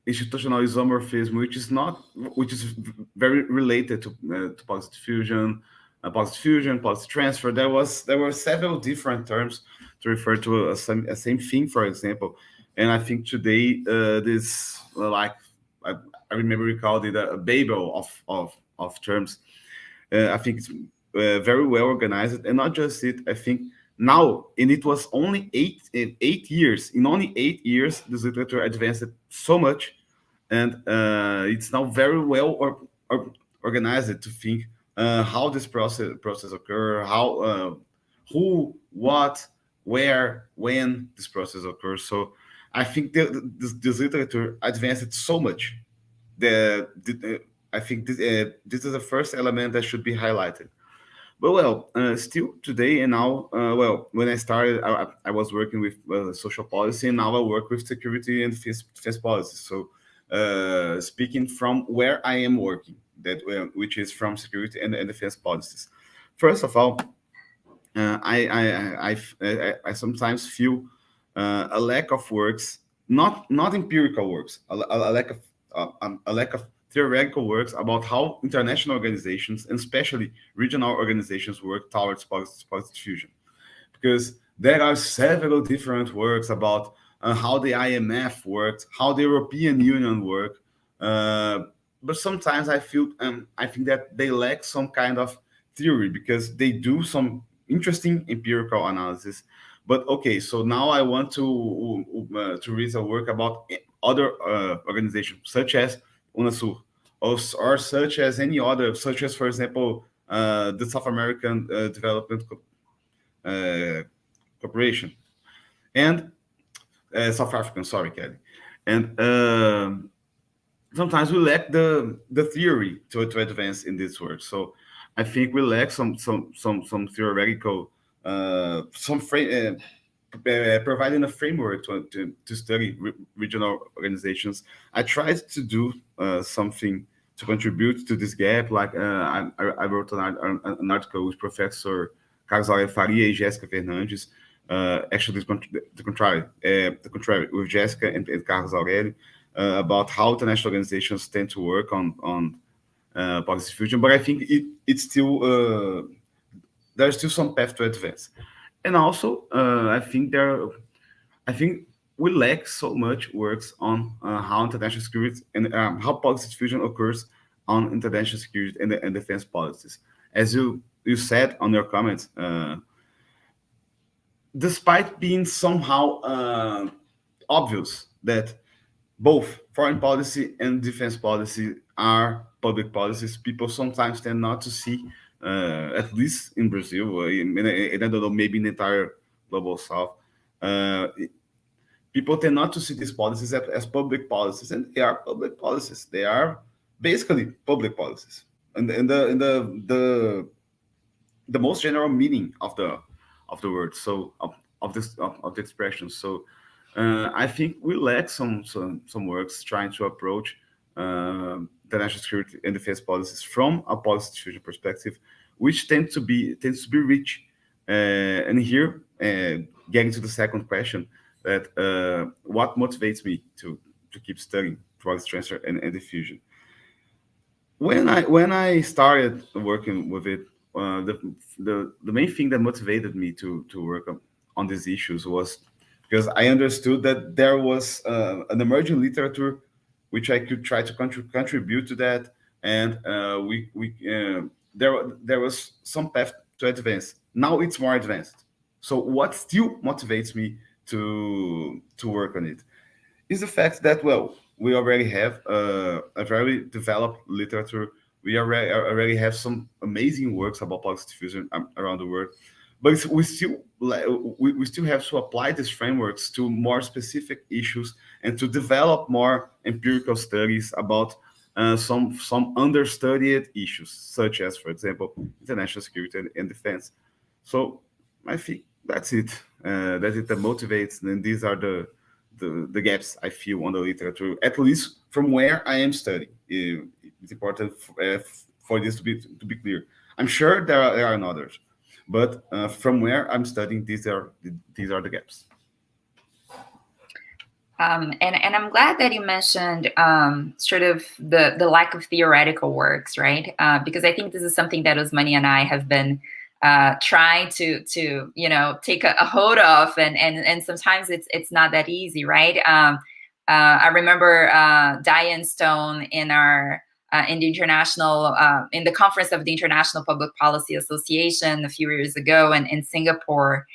institutional isomorphism, which is very related to policy diffusion, policy transfer. There were several different terms to refer to a same thing, for example. And I think today this, like, I remember we called it a Babel of terms. I think it's very well organized, and not just it. I think now, and it was only 8 years. In only 8 years, this literature advanced so much, and it's now very well organized to think how this process occurs, how, who, what, where, when this process occurs. So I think this literature advanced so much that I think this is the first element that should be highlighted. But, well, still today and now, well, when I started, I was working with social policy, and now I work with security and defense policy. So speaking from where I am working, which is from security and defense policies. First of all, I sometimes feel a lack of works, not empirical works, a lack of theoretical works about how international organizations, and especially regional organizations, work towards policy diffusion. Because there are several different works about how the IMF worked, how the European Union worked, but sometimes I think that they lack some kind of theory, because they do some interesting empirical analysis. But okay, so now I want to read a work about other organizations, such as UNASUR, or such as any other, such as, for example, the South American Development Corporation and South African. Sorry, Kelly. And sometimes we lack the theory to advance in this work. So I think we lack some theoretical providing a framework to study regional organizations. I tried to do something to contribute to this gap. Like I wrote an article with Professor Carlos Faria and Jessica Fernandes. Actually, the contrary, with Jessica and Carlos Aurelio, about how international organizations tend to work on policy diffusion. But I think it's still there's still some path to advance. And also, I think we lack so much works on how international security and how policy diffusion occurs on international security and defense policies. As you said on your comments, despite being somehow obvious that both foreign policy and defense policy are public policies, people sometimes tend not to see, at least in Brazil, and I don't know, maybe in the entire global south, people tend not to see these policies as public policies, and they are public policies. They are basically public policies, and the most general meaning of the word, so of the expression. So I think we lack some works trying to approach the national security and defense policies from a policy diffusion perspective, which tends to be rich. And here, getting to the second question, that what motivates me to keep studying policy transfer and diffusion. When I started working with it, the main thing that motivated me to work on these issues was because I understood that there was an emerging literature which I could try to contribute to that, and there was some path to advance. Now it's more advanced. So what still motivates me to work on it is the fact that, well, we already have a very developed literature. We already have some amazing works about policy diffusion around the world, but we still have to apply these frameworks to more specific issues and to develop more empirical studies about some understudied issues, such as, for example, international security and defense. So I think that's it. That's it that motivates, and these are the gaps I feel on the literature, at least from where I am studying. It's important for this to be clear. I'm sure there are others, but from where I'm studying, these are the gaps. And I'm glad that you mentioned sort of the lack of theoretical works, right? Because I think this is something that Osmany and I have been trying to take a hold of, and sometimes it's not that easy, right? I remember Diane Stone in the international in the conference of the International Public Policy Association a few years ago in Singapore.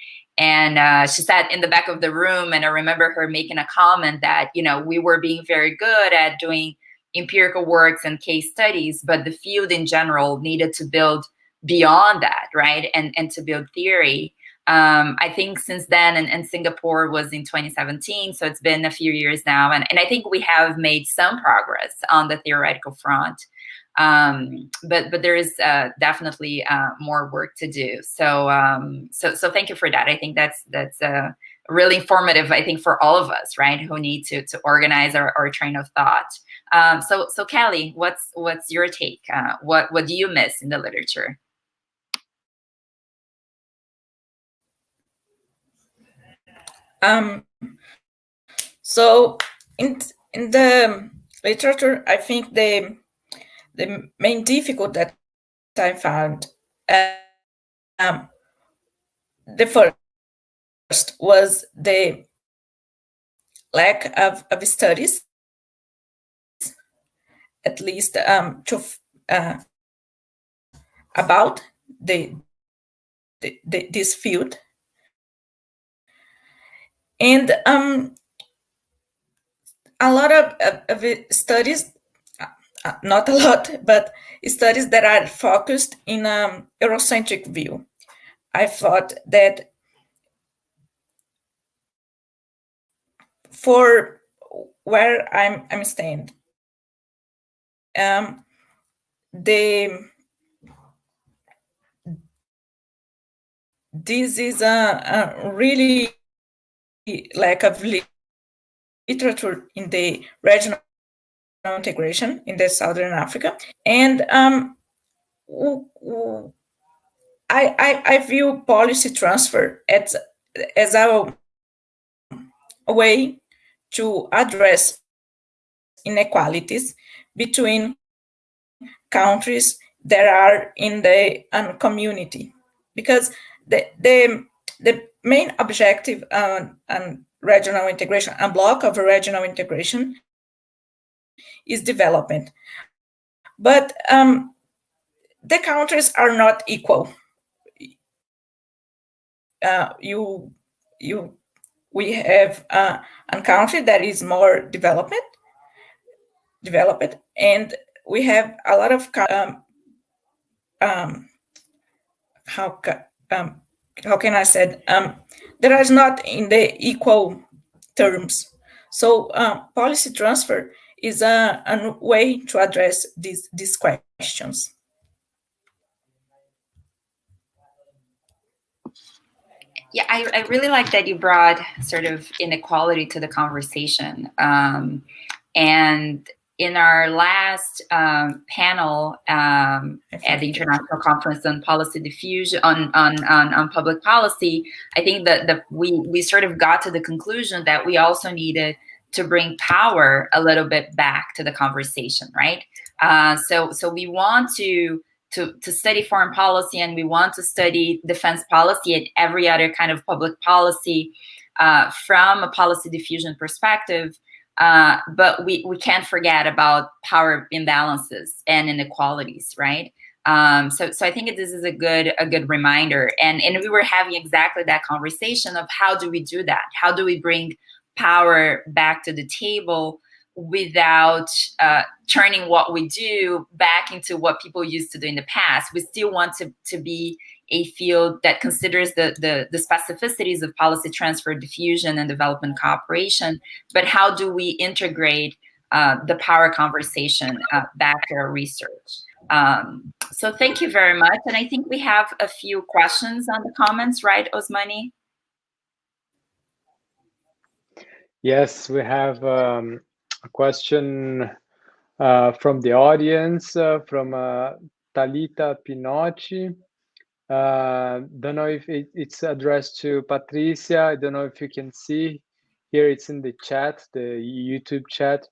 And she sat in the back of the room, and I remember her making a comment that, we were being very good at doing empirical works and case studies, but the field in general needed to build beyond that, right? And to build theory. I think since then, and Singapore was in 2017, so it's been a few years now, and I think we have made some progress on the theoretical front. But there is definitely more work to do. So thank you for that. I think that's really informative, I think, for all of us, right, who need to organize our train of thought. So Kelly, what's your take? What do you miss in the literature? So in the literature, I think the main difficulty that I found, the first was the lack of studies, at least about this field. And a lot of studies, not a lot, but studies that are focused in Eurocentric view. I thought that for where I'm staying, this is a really lack of literature in the regional integration in the Southern Africa, and I view policy transfer as a way to address inequalities between countries that are in the community, because the main objective on regional integration, a block of regional integration, is development. But the countries are not equal. We have a country that is more developed, and we have a lot of how can I say that is not in the equal terms. So policy transfer is a way to address these questions. Yeah, I really like that you brought sort of inequality to the conversation. And in our last panel at the International Conference on Policy Diffusion on public policy, I think that we sort of got to the conclusion that we also needed to bring power a little bit back to the conversation, right? So we want to study foreign policy, and we want to study defense policy and every other kind of public policy from a policy diffusion perspective. But we can't forget about power imbalances and inequalities, right? So I think this is a good reminder. And we were having exactly that conversation of how do we do that? How do we bring power back to the table without turning what we do back into what people used to do in the past? We still want to be a field that considers the specificities of policy transfer, diffusion, and development cooperation. But how do we integrate the power conversation back to our research? So thank you very much. And I think we have a few questions on the comments, right, Osmany? Yes, we have a question from the audience, from Talita Pinotti. Don't know if it's addressed to Patricia. I don't know if you can see here. It's in the chat, the YouTube chat.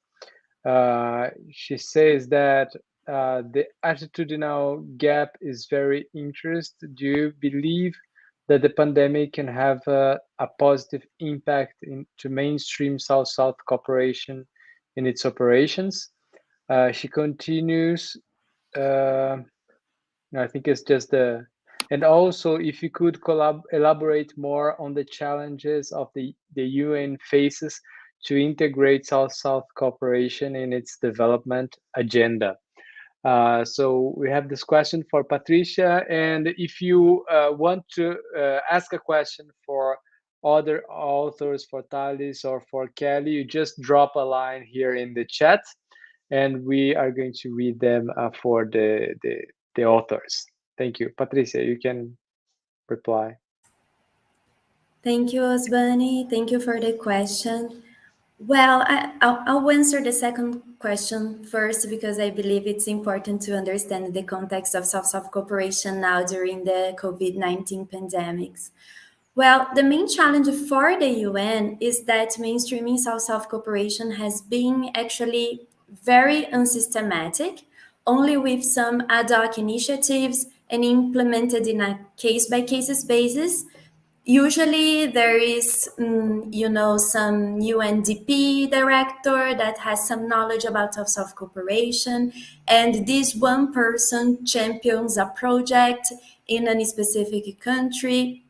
She says that the attitudinal gap is very interesting. Do you believe that the pandemic can have a positive impact to mainstream South-South cooperation in its operations? She continues, I think it's just and also if you could elaborate more on the challenges of the UN faces to integrate South-South cooperation in its development agenda. So we have this question for Patricia, and if you want to ask a question for other authors, for Thales or for Kelly, you just drop a line here in the chat, and we are going to read them for the authors. Thank you. Patricia, you can reply. Thank you, Osmany. Thank you for the question. Well, I'll answer the second question first, because I believe it's important to understand the context of South-South cooperation now during the COVID-19 pandemics. Well, the main challenge for the UN is that mainstreaming South-South cooperation has been actually very unsystematic, only with some ad hoc initiatives and implemented in a case-by-case basis. Usually there is, some UNDP director that has some knowledge about South-South cooperation, and this one person champions a project in a specific country.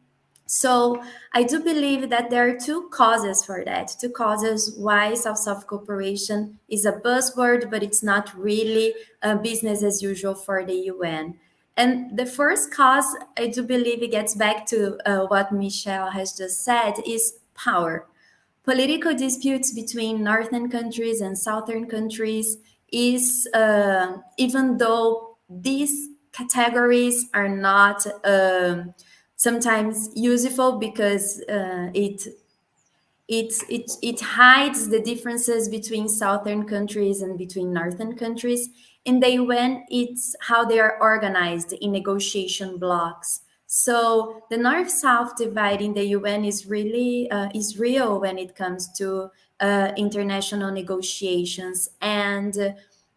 So I do believe that there are two causes for that, two causes why South-South cooperation is a buzzword, but it's not really business as usual for the UN. And the first cause, I do believe it gets back to what Michelle has just said, is power. Political disputes between northern countries and southern countries is, even though these categories are not sometimes useful because it hides the differences between southern countries and between northern countries. In the UN, it's how they are organized in negotiation blocks. So the North-South divide in the UN is really is real when it comes to international negotiations. And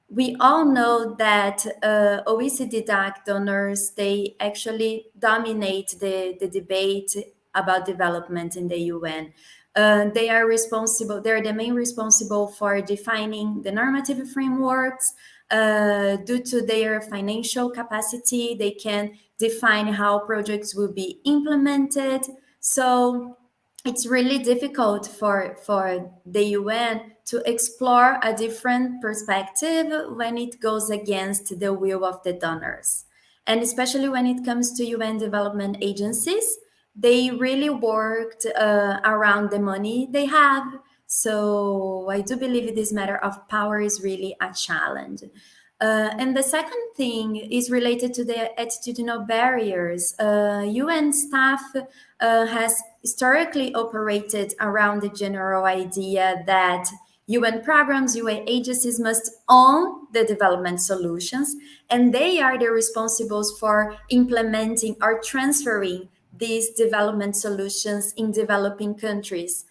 we all know that OECD DAC donors, they actually dominate the debate about development in the UN. They are responsible, they're the main responsible for defining the normative frameworks. Due to their financial capacity, they can define how projects will be implemented. So it's really difficult for the UN to explore a different perspective when it goes against the will of the donors. And especially when it comes to UN development agencies, they really worked around the money they have. So I do believe this matter of power is really a challenge. And the second thing is related to the attitudinal barriers. UN staff has historically operated around the general idea that UN programs, UN agencies must own the development solutions, and they are the responsibles for implementing or transferring these development solutions in developing countries.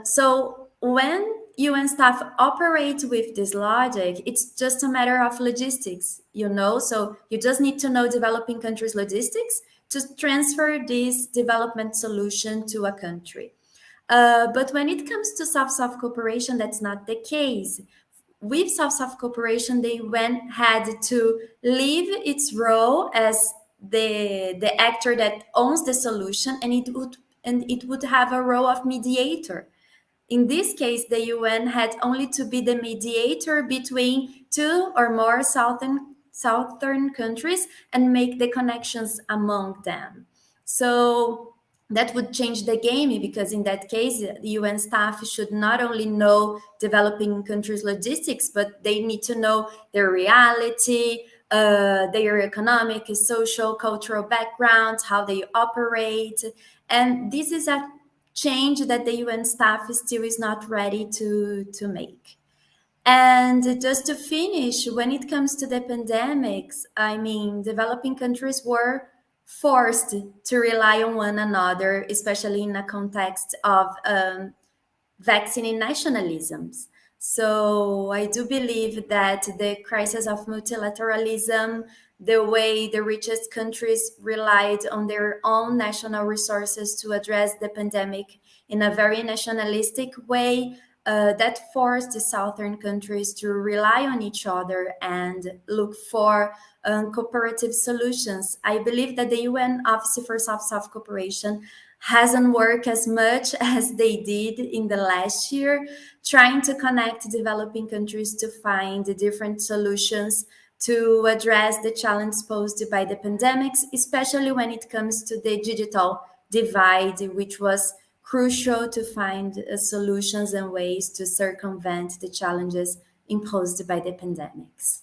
So when UN staff operate with this logic, it's just a matter of logistics, you know? So you just need to know developing countries' logistics to transfer this development solution to a country. But when it comes to South-South cooperation, that's not the case. With South-South cooperation, the UN had to leave its role as the actor that owns the solution, and it would have a role of mediator. In this case, the UN had only to be the mediator between two or more southern countries and make the connections among them. So that would change the game, because in that case, the UN staff should not only know developing countries' logistics, but they need to know their reality, their economic, social, cultural backgrounds, how they operate. And this is a change that the UN staff still is not ready to make. And just to finish, when it comes to the pandemics, I mean, developing countries were forced to rely on one another, especially in a context of vaccine nationalisms. So I do believe that the crisis of multilateralism, the way the richest countries relied on their own national resources to address the pandemic in a very nationalistic way, that forced the southern countries to rely on each other and look for cooperative solutions. I believe that the UN Office for South-South Cooperation hasn't worked as much as they did in the last year, trying to connect developing countries to find different solutions to address the challenge posed by the pandemics, especially when it comes to the digital divide, which was crucial to find solutions and ways to circumvent the challenges imposed by the pandemics.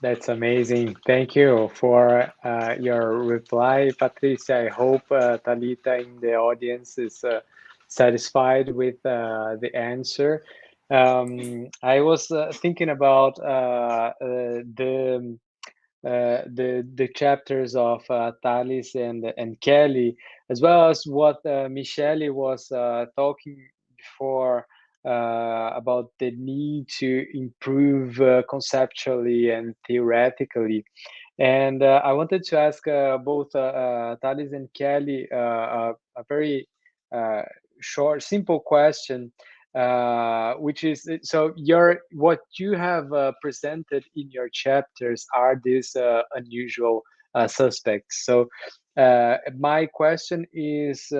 That's amazing. Thank you for your reply, Patricia. I hope Talita in the audience is satisfied with the answer. I was thinking about the chapters of Talis and Kelly, as well as what Michele was talking before about the need to improve conceptually and theoretically. And I wanted to ask both Talis and Kelly a very short, simple question, which is, so what you have presented in your chapters are these unusual suspects. So my question is,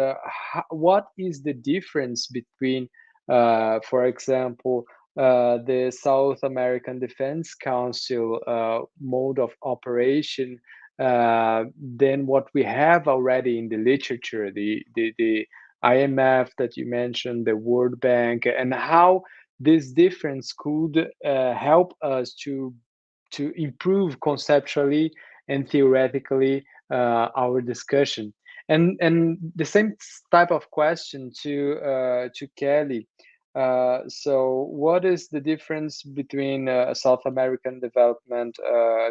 what is the difference between, for example, the South American Defense Council mode of operation than what we have already in the literature, the IMF that you mentioned, the World Bank, and how this difference could help us to improve conceptually and theoretically our discussion. And the same type of question to Kelly. So, what is the difference between a South American development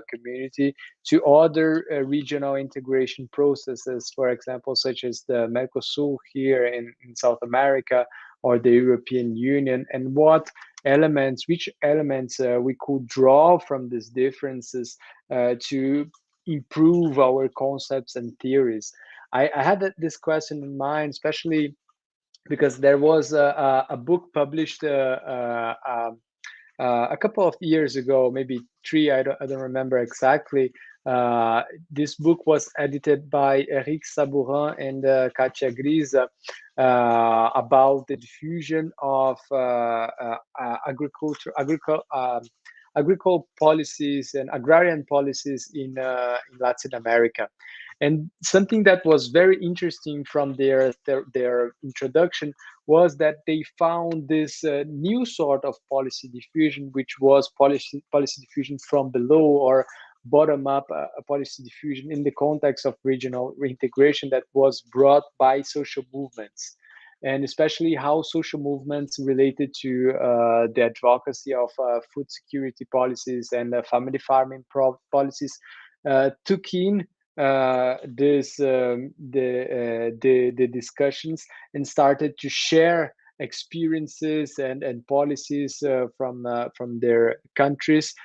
community to other regional integration processes, for example, such as the Mercosur here in South America or the European Union, and which elements we could draw from these differences to improve our concepts and theories? I had this question in mind, especially because there was a book published a couple of years ago, maybe three, I don't remember exactly. This book was edited by Eric Sabourin and Katia Grisa about the diffusion of agricultural policies and agrarian policies in Latin America. And something that was very interesting from their introduction was that they found this new sort of policy diffusion, which was policy diffusion from below or bottom up policy diffusion in the context of regional reintegration that was brought by social movements, and especially how social movements related to the advocacy of food security policies and family farming policies took in the discussions and started to share experiences and policies from their countries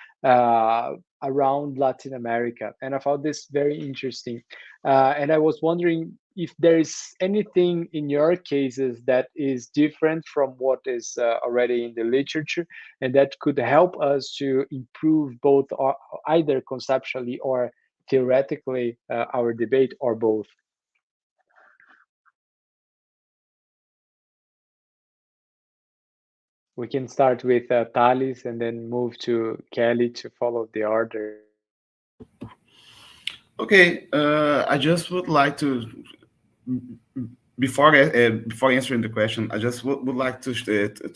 around Latin America. And I found this very interesting. And I was wondering if there is anything in your cases that is different from what is already in the literature and that could help us to improve both either conceptually or theoretically our debate, or both. We can start with Thales and then move to Kelly to follow the order. Okay, I just would like to, before answering the question, I just would like to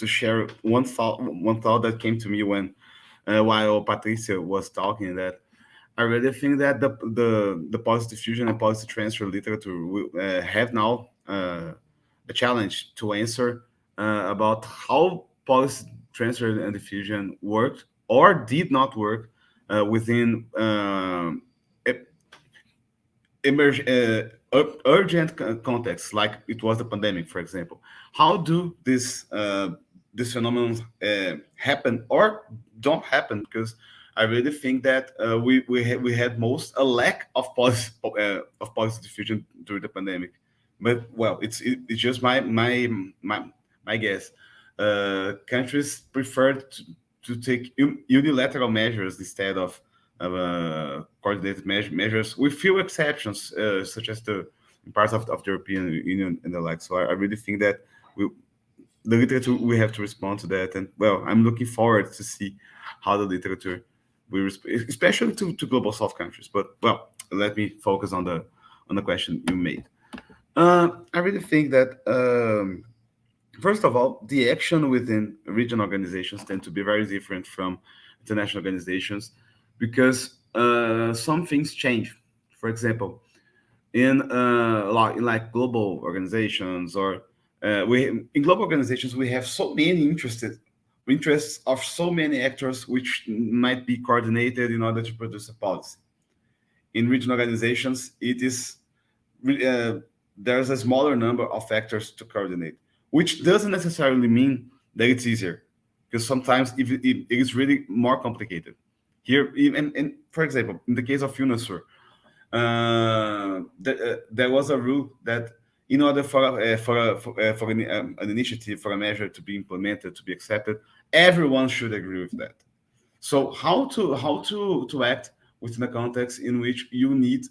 share one thought that came to me when while Patricia was talking, that I really think that the policy diffusion and policy transfer literature will have now a challenge to answer about how policy transfer and diffusion worked or did not work within urgent contexts, like it was the pandemic, for example. How do this phenomenon happen or don't happen? Because I really think that we had most a lack of policy diffusion during the pandemic. But well, it's just my guess. Countries preferred to take unilateral measures instead of coordinated measures, with few exceptions, such as the parts of the European Union and the like. So I really think that the literature, we have to respond to that. And well, I'm looking forward to see how the literature will respond, especially to global South countries. But well, let me focus on the question you made. I really think that first of all, the action within regional organizations tend to be very different from international organizations, because some things change. For example, in like global organizations, or in global organizations, we have so many interests of so many actors which might be coordinated in order to produce a policy. In regional organizations, it is there's a smaller number of factors to coordinate, which doesn't necessarily mean that it's easier, because sometimes it is really more complicated. Here, and for example, in the case of UNASUR, there was a rule that in order for an initiative, for a measure to be implemented, to be accepted, everyone should agree with that. So how to act within a context in which you need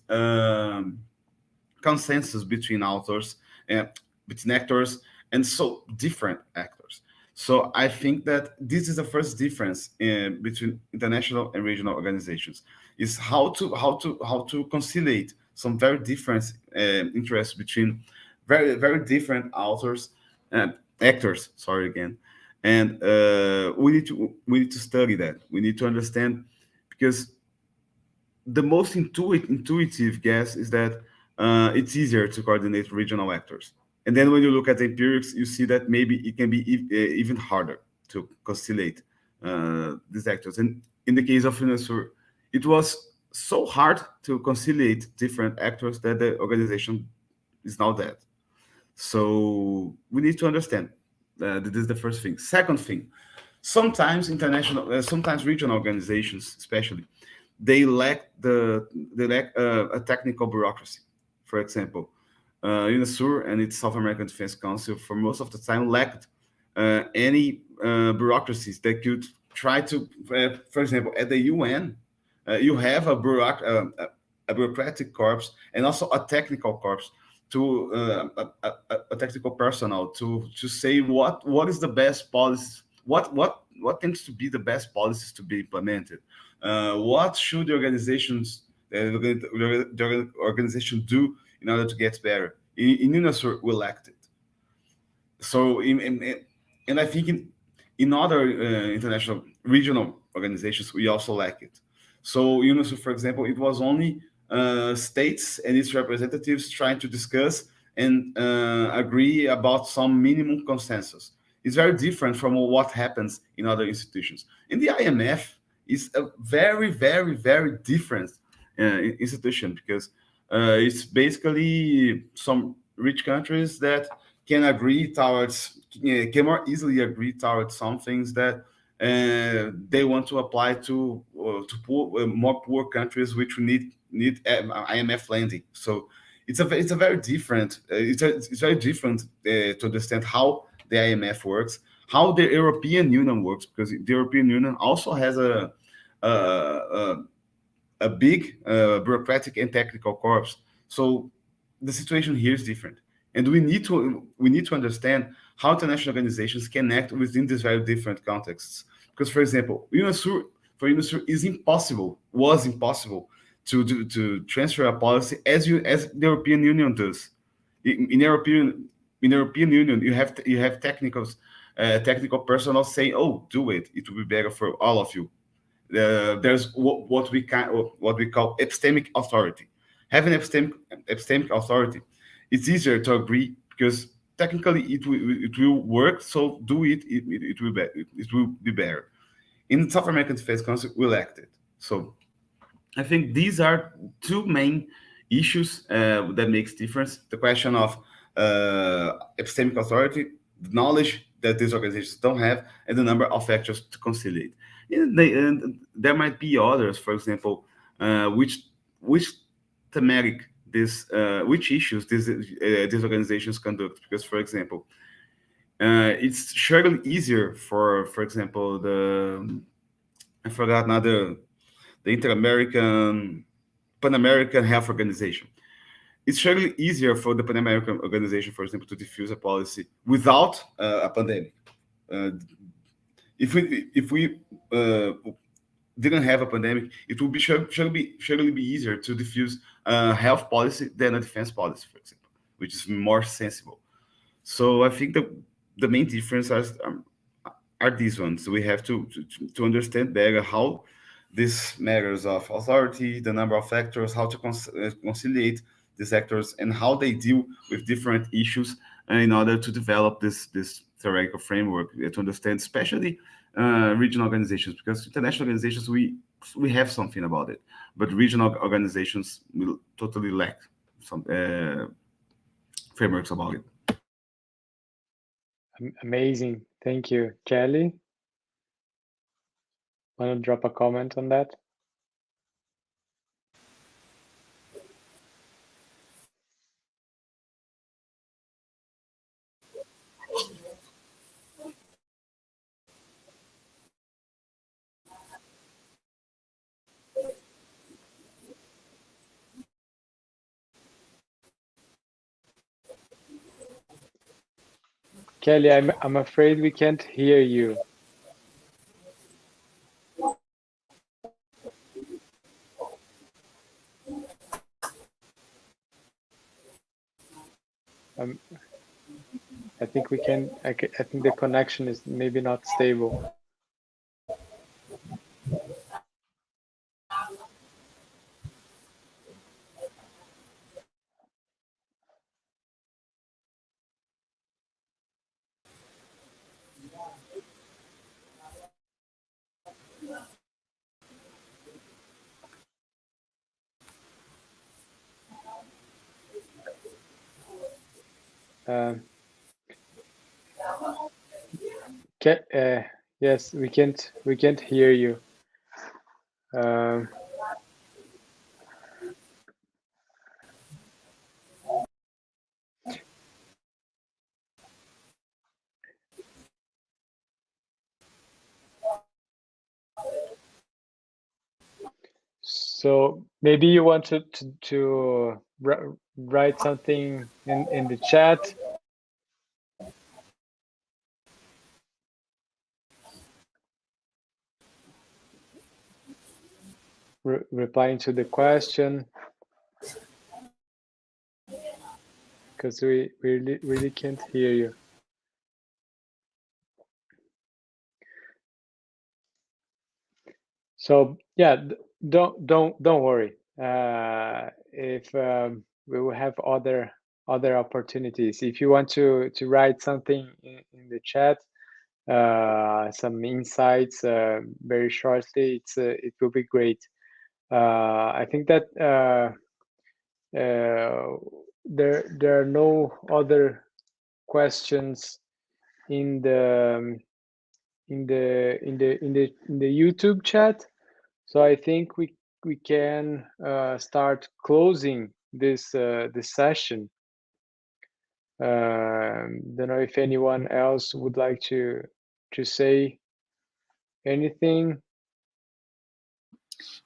consensus between authors and between actors, and so different actors. So I think that this is the first difference between international and regional organizations, is how to conciliate some very different interests between very different authors and actors. Sorry again, and we need to study that. We need to understand, because the most intuitive guess is that it's easier to coordinate regional actors. And then when you look at the empirics, you see that maybe it can be even harder to conciliate these actors. And in the case of UNASUR, it was so hard to conciliate different actors that the organization is now dead. So we need to understand. This is the first thing. Second thing, sometimes regional organizations, especially, they lack a technical bureaucracy. For example, UNASUR and its South American Defense Council for most of the time lacked any bureaucracies that could try to, for example, at the UN, you have a bureaucratic corps and also a technical corps to a technical personnel to say what is the best policy, what tends to be the best policies to be implemented, what should the organization do in order to get better. In UNASUR, we lacked it. So and I think in other international regional organizations we also lack it. So UNASUR, for example, it was only states and its representatives trying to discuss and agree about some minimum consensus. It's very different from what happens in other institutions. In the IMF, is a very, very, very different institution, because it's basically some rich countries that can agree towards, can more easily agree towards some things that they want to apply to more poor countries which need IMF lending. So it's a very different it's very different to understand how the IMF works, how the European Union works, because the European Union also has a, a big bureaucratic and technical corps. So the situation here is different, and we need to understand how international organizations can act within these very different contexts. Because, for example, UNASUR was impossible to transfer a policy as the European Union does. In European Union, you have technical personnel saying, "Oh, do it. It will be better for all of you." There's what we call epistemic authority. Having epistemic authority, it's easier to agree because technically it will work. So do it. It will be better. In South American Defense Council, we lacked it. So I think these are two main issues that makes difference. The question of epistemic authority, the knowledge that these organizations don't have, and the number of actors to conciliate. And there might be others, for example, which thematic which issues these organizations conduct. Because, for example, it's surely easier for example, I forgot now the Pan American Health Organization. It's surely easier for the Pan American Organization, for example, to diffuse a policy without a pandemic. If we didn't have a pandemic, it would surely be easier to diffuse a health policy than a defense policy, for example, which is more sensible. So I think the main difference are these ones. We have to understand better how these matters of authority, the number of actors, how to conciliate these actors, and how they deal with different issues in order to develop this theoretical framework to understand, especially regional organizations, because international organizations, we have something about it, but regional organizations will totally lack some frameworks about it. Amazing. Thank you. Kelly, want to drop a comment on that? Kelly, I'm afraid we can't hear you. I think we can. I think the connection is maybe not stable. Yes, we can't hear you. So maybe you want to write something in the chat. Replying to the question, because we really can't hear you. So yeah, don't worry. If we will have other opportunities. If you want to write something in the chat, some insights very shortly, it will be great. I think that there are no other questions in the YouTube chat, so I think we can start closing this session. Don't know if anyone else would like to say anything.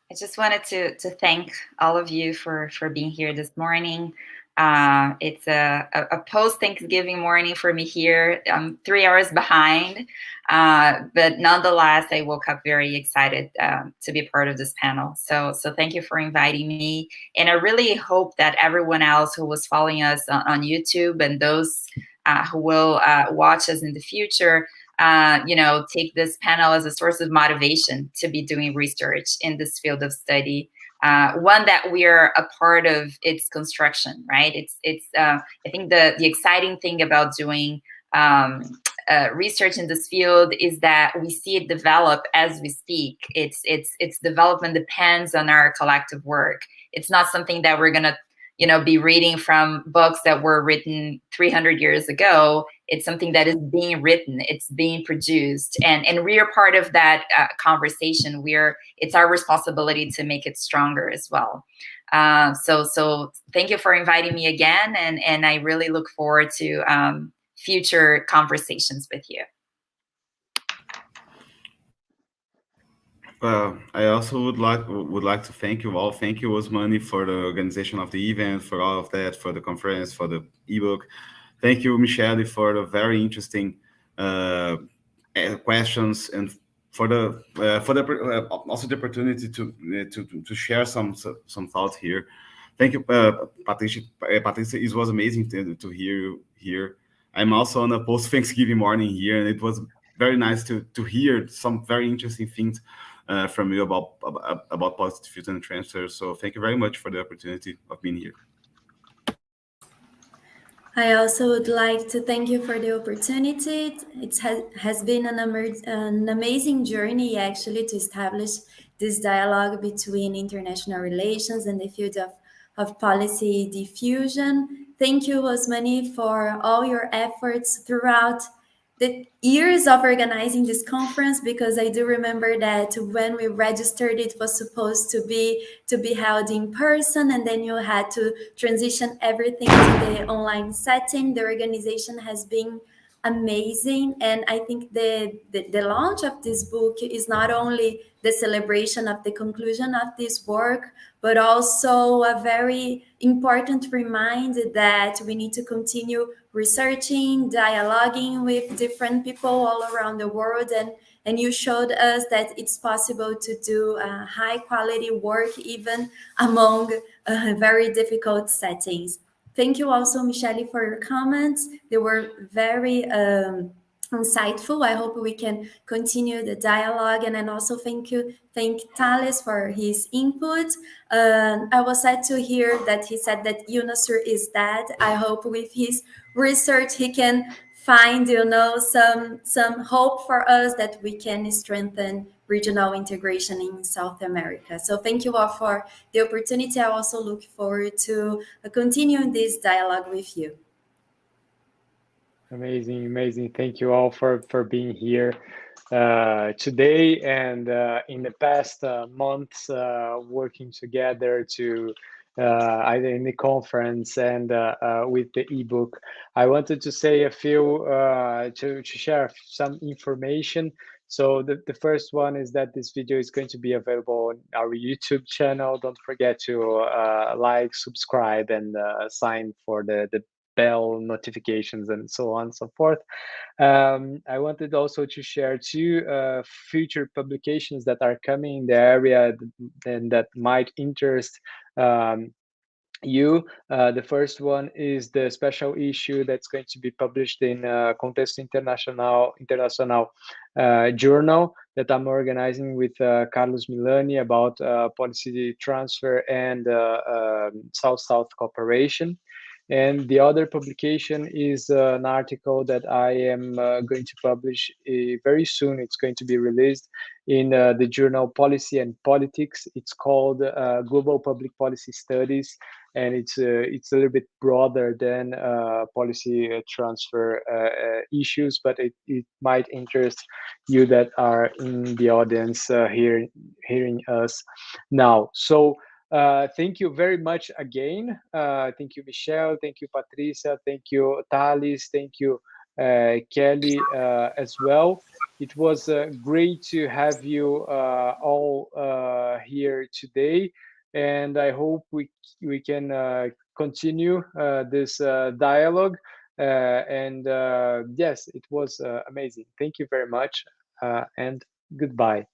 I just wanted to thank all of you for being here this morning. It's a post-Thanksgiving morning for me here. I'm 3 hours behind, but nonetheless, I woke up very excited to be part of this panel. So thank you for inviting me. And I really hope that everyone else who was following us on YouTube and those who will watch us in the future, take this panel as a source of motivation to be doing research in this field of study. One that we are a part of its construction, right? It's I think the exciting thing about doing research in this field is that we see it develop as we speak. Its development depends on our collective work. It's not something that we're gonna be reading from books that were written 300 years ago. It's something that is being written, it's being produced, and we are part of that conversation. It's our responsibility to make it stronger as well. So thank you for inviting me again, and I really look forward to future conversations with you. I also would like to thank you all. Thank you, Osmany, for the organization of the event, for all of that, for the conference, for the ebook. Thank you, Michelle, for the very interesting questions, and for the also the opportunity to share some thoughts here. Thank you, Patricia. Patricia, it was amazing to hear you here. I'm also on a post-Thanksgiving morning here, and it was very nice to hear some very interesting things from you about Policy Diffusion and transfer. So thank you very much for the opportunity of being here. I also would like to thank you for the opportunity. It has been an amazing journey, actually, to establish this dialogue between international relations and the field of policy diffusion. Thank you, Osmany, for all your efforts throughout the years of organizing this conference, because I do remember that when we registered, it was supposed to be held in person, and then you had to transition everything to the online setting. The organization has been amazing. And I think the launch of this book is not only the celebration of the conclusion of this work, but also a very important reminder that we need to continue researching, dialoguing with different people all around the world. And you showed us that it's possible to do high quality work even among very difficult settings. Thank you also, Michele, for your comments. They were very insightful. I hope we can continue the dialogue. And then also thank Thales for his input. I was sad to hear that he said that UNASUR is dead. I hope with his research he can find, some hope for us that we can strengthen regional integration in South America. So thank you all for the opportunity. I also look forward to continuing this dialogue with you. Amazing. Thank you all for being here today and in the past months working together to either in the conference and with the ebook. I wanted to say a few to share some information. So the first one is that this video is going to be available on our YouTube channel. Don't forget to like, subscribe, and sign for the bell notifications and so on and so forth. I wanted also to share two future publications that are coming in the area and that might interest you. The first one is the special issue that's going to be published in Contexto Internacional journal that I'm organizing with Carlos Milani about policy transfer and South-South cooperation. And the other publication is an article that I am going to publish very soon. It's going to be released in the journal Policy and Politics. It's called Global Public Policy Studies, and it's a little bit broader than policy transfer issues, but it might interest you that are in the audience hearing us now. So thank you very much again. Thank you, Michelle. Thank you, Patricia. Thank you, Thales. Thank you, Kelly, as well. It was great to have you all here today, and I hope we can continue this dialogue. And yes, it was amazing. Thank you very much, and goodbye.